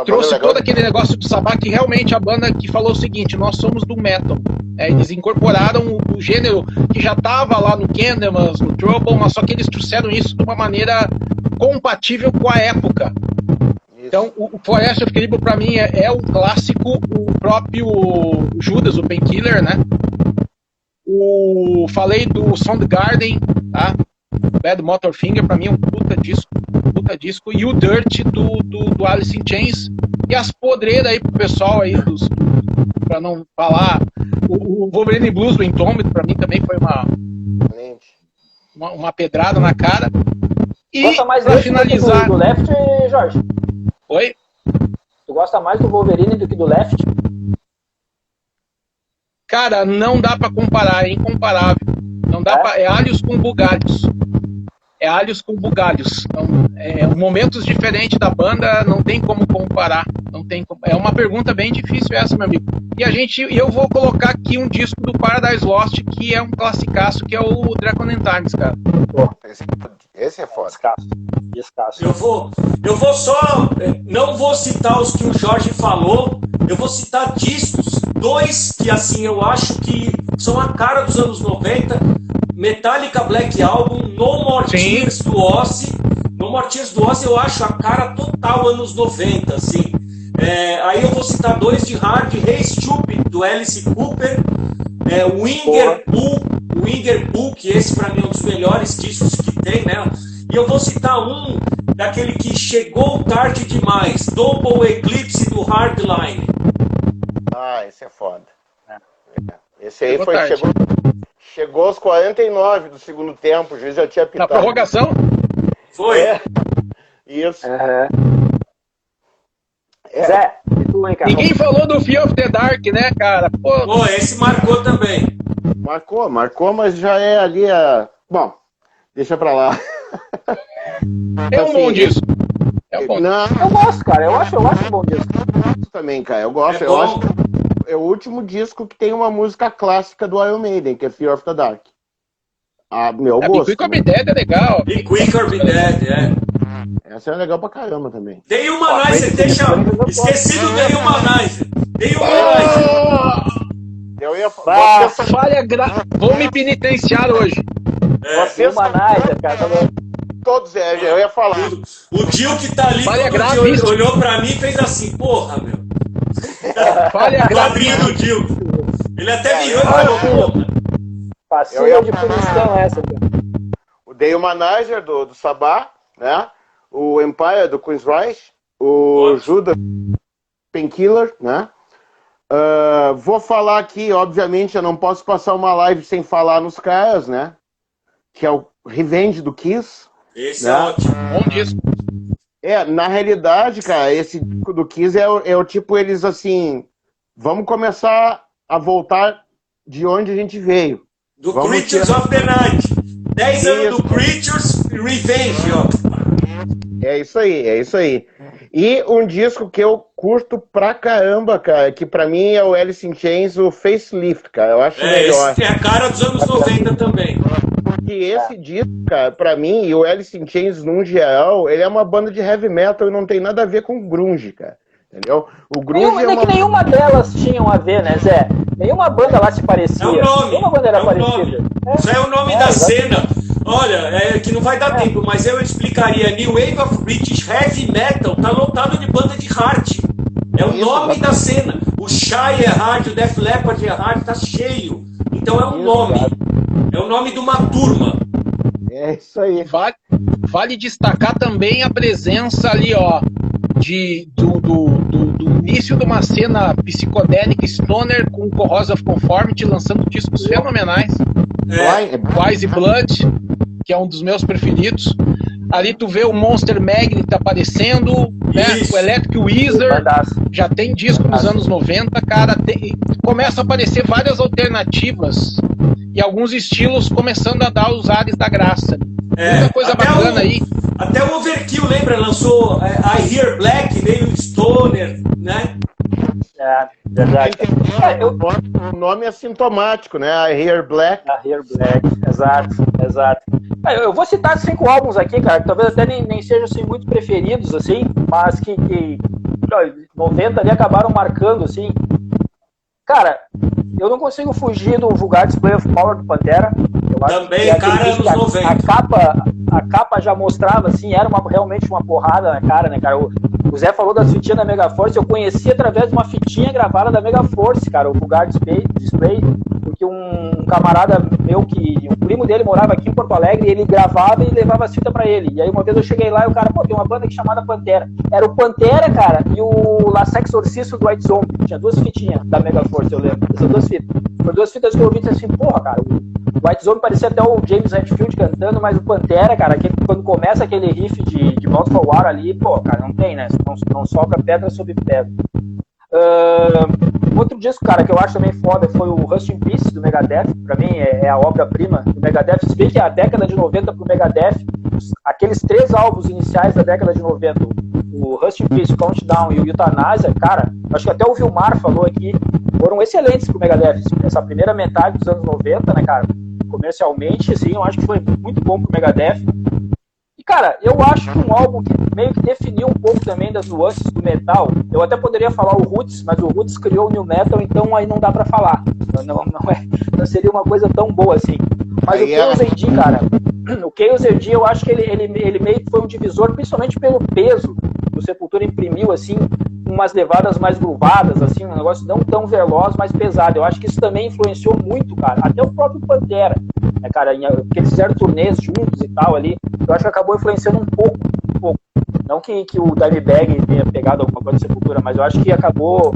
Speaker 2: Trouxe todo aquele negócio do Sabá, que realmente a banda que falou o seguinte, nós somos do metal. Eles incorporaram o gênero que já estava lá no Candlemas, no Trouble, mas só que eles trouxeram isso de uma maneira compatível com a época. Isso. Então, o Forest of Equilibrium para mim é um clássico, o próprio Judas, o Painkiller, né? Falei do Soundgarden, tá? Bad Motorfinger, para mim é um puta disco, e o Dirt do Alice in Chains, e as podreiras aí pro pessoal aí, pra não falar, o Wolverine Blues do Entombed, pra mim também foi uma pedrada na cara. E
Speaker 1: gosta mais
Speaker 2: pra finalizar...
Speaker 1: do Left, Jorge?
Speaker 2: Oi?
Speaker 1: Tu gosta mais do Wolverine do que do Left?
Speaker 2: Cara, não dá pra comparar, é incomparável. Não dá pra, é alhos com bugalhos. É alhos com bugalhos. Então, momentos diferentes da banda, não tem como comparar. Não tem, é uma pergunta bem difícil essa, meu amigo. E eu vou colocar aqui um disco do Paradise Lost, que é um classicaço, que é o Dragon and Times, cara.
Speaker 5: Esse é foda.
Speaker 1: Escasso.
Speaker 4: Eu vou só, não vou citar os que o Jorge falou, eu vou citar discos, 2 que assim eu acho que são a cara dos anos 90, Metallica Black Album, No More Tears do Ozzy. No More Tears do Ozzy eu acho a cara total anos 90, assim. Aí eu vou citar 2 de hard, Hey Stupid do Alice Cooper, Winger Bull, que esse pra mim é um dos melhores discos que tem, né? E eu vou citar um daquele que chegou tarde demais, Double Eclipse do Hardline.
Speaker 5: Ah, esse é foda. Esse aí chegou aos 49 do segundo tempo, o juiz já tinha pitado.
Speaker 2: Na prorrogação?
Speaker 4: Foi.
Speaker 5: Isso.
Speaker 1: Zé, e tu, hein, cara?
Speaker 2: Ninguém falou do Fear of the Dark, né, cara?
Speaker 4: Pô, esse marcou também.
Speaker 3: Marcou, mas já é ali Bom, deixa pra lá.
Speaker 2: É um bom disco. É um bom disco.
Speaker 3: Não,
Speaker 1: Eu gosto, cara. Eu acho um bom disco.
Speaker 3: também, cara. Eu gosto.
Speaker 4: É
Speaker 3: Eu
Speaker 4: bom.
Speaker 3: acho que é o último disco que tem uma música clássica do Iron Maiden, que é Fear of the Dark. Meu gosto.
Speaker 2: Quick or Be Dead é legal.
Speaker 4: E Quick or Be Dead,
Speaker 3: Essa é legal pra caramba também.
Speaker 4: Day Humanizer, esqueci do Day Humanizer. Day Humanizer.
Speaker 3: Eu ia
Speaker 2: Vou me penitenciar hoje.
Speaker 1: Humanizer, cara.
Speaker 3: Todos, eu ia falar.
Speaker 4: O Dil que tá ali,
Speaker 2: Falha
Speaker 4: quando o
Speaker 2: grave,
Speaker 4: Dil olhou pra mim e fez assim, porra, meu.
Speaker 2: Falha
Speaker 4: Quadrinho do Dil. Ele até virou e falou, porra.
Speaker 1: Passinha de punição essa, cara.
Speaker 3: O Day Humanizer do Sabá, né? O Empire do Queen's Reich, o Judas Painkiller, né? Vou falar aqui, obviamente, eu não posso passar uma live sem falar nos caras, né? Que é o Revenge do Kiss.
Speaker 4: Esse
Speaker 3: né?
Speaker 4: é ótimo.
Speaker 2: Bom disco.
Speaker 3: Na realidade, cara, esse disco do Kiss é o tipo, eles assim, vamos começar a voltar de onde a gente veio.
Speaker 4: Do Creatures of the Night. 10 anos do Creatures Revenge, ó.
Speaker 3: É isso aí. E um disco que eu curto pra caramba, cara, que pra mim é o Alice in Chains, o Facelift, cara. Eu acho melhor.
Speaker 4: Esse é a cara dos anos 90 também.
Speaker 3: Porque esse disco, cara, pra mim, e o Alice in Chains, num geral, ele é uma banda de heavy metal e não tem nada a ver com grunge, cara. Entendeu? O grunge
Speaker 1: que nenhuma delas tinham a ver, né, Zé? Nenhuma banda lá se parecia.
Speaker 4: É o nome.
Speaker 1: Nenhuma banda era
Speaker 4: É o
Speaker 1: parecida.
Speaker 4: nome. Isso é o nome da cena. Olha, que não vai dar tempo, mas eu explicaria. New Wave of British Heavy Metal tá lotado de banda de hard. É o nome da cena. O Shy é hard, o Def Leppard é hard, tá cheio. Então é um nome. É o nome de uma turma.
Speaker 3: É isso aí.
Speaker 2: Vale destacar também a presença ali, ó, do início de uma cena psicodélica stoner com Corrosion of Conformity lançando discos fenomenais. Wise Blood, que é um dos meus preferidos. Ali tu vê o Monster Magnet aparecendo, né? O Electric Wizard, já tem disco nos anos 90, cara. Começa a aparecer várias alternativas e alguns estilos começando a dar os ares da graça. Muita coisa bacana aí.
Speaker 4: Até o Overkill, lembra? Lançou I Hear Black, meio stoner, né?
Speaker 1: Verdade.
Speaker 3: O nome é sintomático, né? I Hear Black.
Speaker 1: I Hear Black, exato. Eu vou citar 5 álbuns aqui, cara, que talvez até nem sejam assim, muito preferidos, assim, mas que 90 ali acabaram marcando, assim. Cara, eu não consigo fugir do vulgar Display of Power do Pantera. Eu acho
Speaker 4: também,
Speaker 1: que
Speaker 4: cara, anos 90.
Speaker 1: A capa já mostrava, assim, era realmente uma porrada na cara, né, cara? O Zé falou das fitinhas da Megaforce, eu conheci através de uma fitinha gravada da Megaforce, cara, o vulgar Display, porque um camarada meu, um primo dele morava aqui em Porto Alegre, e ele gravava e levava a fita pra ele. E aí uma vez eu cheguei lá e o cara, tem uma banda aqui chamada Pantera. Era o Pantera, cara, e o La Sex Orcisto do White Zombie. Tinha 2 fitinhas da Megaforce, eu lembro. Essas 2 fitas. Foram 2 fitas que eu ouvi e disse assim, porra, cara, o White Zombie parecia até o James Hetfield cantando, mas o Pantera, cara, quando começa aquele riff de Mouth for War ali, pô, cara, não tem, né? Não sobra pedra sobre pedra. outro disco, cara, que eu acho também foda foi o Rust in Peace, do Megadeth. Pra mim é a obra-prima do Megadeth. Se bem que a década de 90 pro Megadeth, aqueles 3 álbuns iniciais da década de 90, o Rust in Peace, o Countdown e o Euthanasia, cara, acho que até o Vilmar falou aqui, foram excelentes pro Megadeth. Essa primeira metade dos anos 90, né, cara, comercialmente, assim, eu acho que foi muito bom pro Megadeth. E, cara, eu acho que um álbum que meio que definiu um pouco também das nuances do metal, eu até poderia falar o Roots, mas o Roots criou o New Metal, então aí não dá pra falar. Não seria uma coisa tão boa assim. Mas o Chaos AD, cara, o Chaos AD, eu acho que ele meio que foi um divisor, principalmente pelo peso que o Sepultura imprimiu, assim, umas levadas mais groovadas, assim, um negócio não tão veloz, mas pesado. Eu acho que isso também influenciou muito, cara, até o próprio Pantera, né, cara, porque eles fizeram turnês juntos e tal ali, eu acho que acabou influenciando um pouco. Não que o Dimebag tenha pegado alguma coisa de Sepultura, mas eu acho que acabou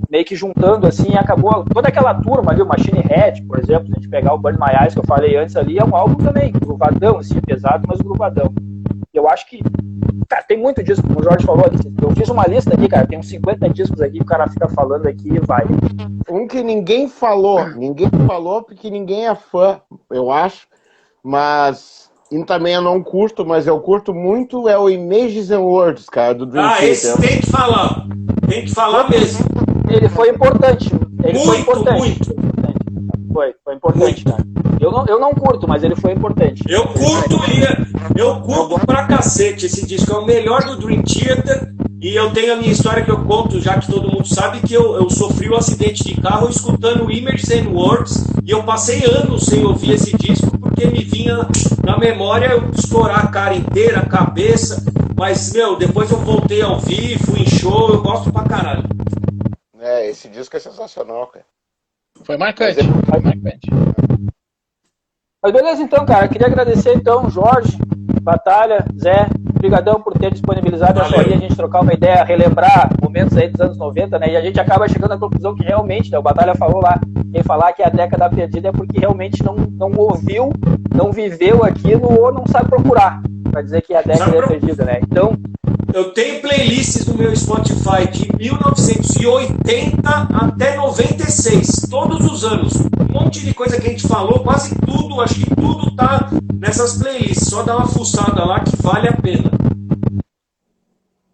Speaker 1: meio que juntando, assim, acabou toda aquela turma ali, o Machine Head, por exemplo, se a gente pegar o Burn My Eyes, que eu falei antes ali, é um álbum também, groovadão, assim, pesado, mas groovadão. Eu acho que, cara, tem muito disco, como o Jorge falou aqui, eu fiz uma lista aqui, cara, tem uns 50 discos aqui, o cara fica falando aqui e vai.
Speaker 3: Um que ninguém falou porque ninguém é fã, eu acho, mas... E também eu não curto, mas eu curto muito, é o Images and Words, cara, do Dream Theater.
Speaker 4: Esse tem que falar mesmo.
Speaker 1: Ele foi importante.
Speaker 4: Muito.
Speaker 1: Foi importante, cara. Eu não curto, mas ele foi importante.
Speaker 4: Eu curto pra cacete esse disco, é o melhor do Dream Theater, e eu tenho a minha história que eu conto, já que todo mundo sabe, que eu sofri um acidente de carro escutando Images and Words, e eu passei anos sem ouvir esse disco, porque me vinha na memória eu estourar a cara inteira, a cabeça, mas, depois eu voltei a ouvir, fui em show, eu gosto pra caralho.
Speaker 5: Esse disco é sensacional, cara.
Speaker 2: Foi marcante,
Speaker 1: Mas beleza, então, cara, queria agradecer, então, Jorge, Batalha, Zé, brigadão por ter disponibilizado essa hora, a gente trocar uma ideia, relembrar momentos aí dos anos 90, né, e a gente acaba chegando à conclusão que realmente, né, o Batalha falou lá, quem falar que a década perdida é porque realmente não ouviu, não viveu aquilo ou não sabe procurar, pra dizer que a década é perdida, né, então...
Speaker 4: Eu tenho playlists no meu Spotify de 1980 até 96, todos os anos. Um monte de coisa que a gente falou, quase tudo, acho que tudo tá nessas playlists. Só dá uma fuçada lá que vale a pena.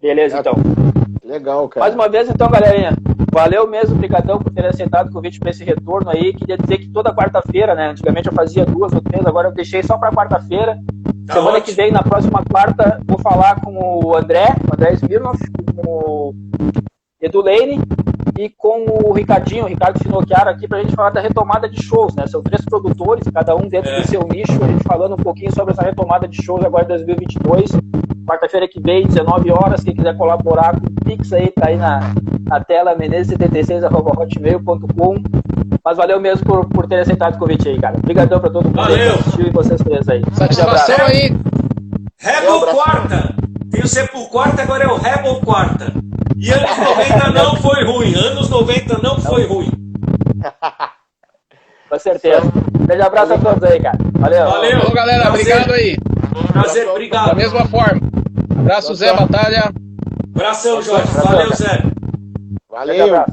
Speaker 1: Beleza, então.
Speaker 3: Legal, cara.
Speaker 1: Mais uma vez, então, galerinha, valeu mesmo, brigadão por ter aceitado o convite para esse retorno aí. Queria dizer que toda quarta-feira, né, antigamente eu fazia 2 ou 3, agora eu deixei só para quarta-feira. Semana que vem, na próxima quarta, vou falar com o André Smirnoff, com o Edu Lane e com o Ricardo Finocchiaro aqui pra gente falar da retomada de shows, né? São 3 produtores, cada um dentro do seu nicho, a gente falando um pouquinho sobre essa retomada de shows agora em 2022. Quarta-feira que vem, 19 horas, quem quiser colaborar com o Pix aí, tá aí na tela, menezes76@hotmail.com. Mas valeu mesmo por ter aceitado o convite aí, cara. Obrigadão pra todo mundo
Speaker 4: valeu.
Speaker 1: Que assistiu e vocês 3 aí.
Speaker 2: Satisfação aí.
Speaker 4: Rebel Quarta. Tem o Sepul Quarta, agora é o Rebel Quarta. E anos 90 não foi ruim.
Speaker 1: Com certeza. Beijo, abraço a todos aí, cara. Valeu.
Speaker 2: Valeu, galera. Obrigado aí.
Speaker 4: Prazer, obrigado.
Speaker 2: Da mesma forma. Abraço, Zé Batalha.
Speaker 4: Abração, Jorge. Valeu, Zé.
Speaker 3: Valeu.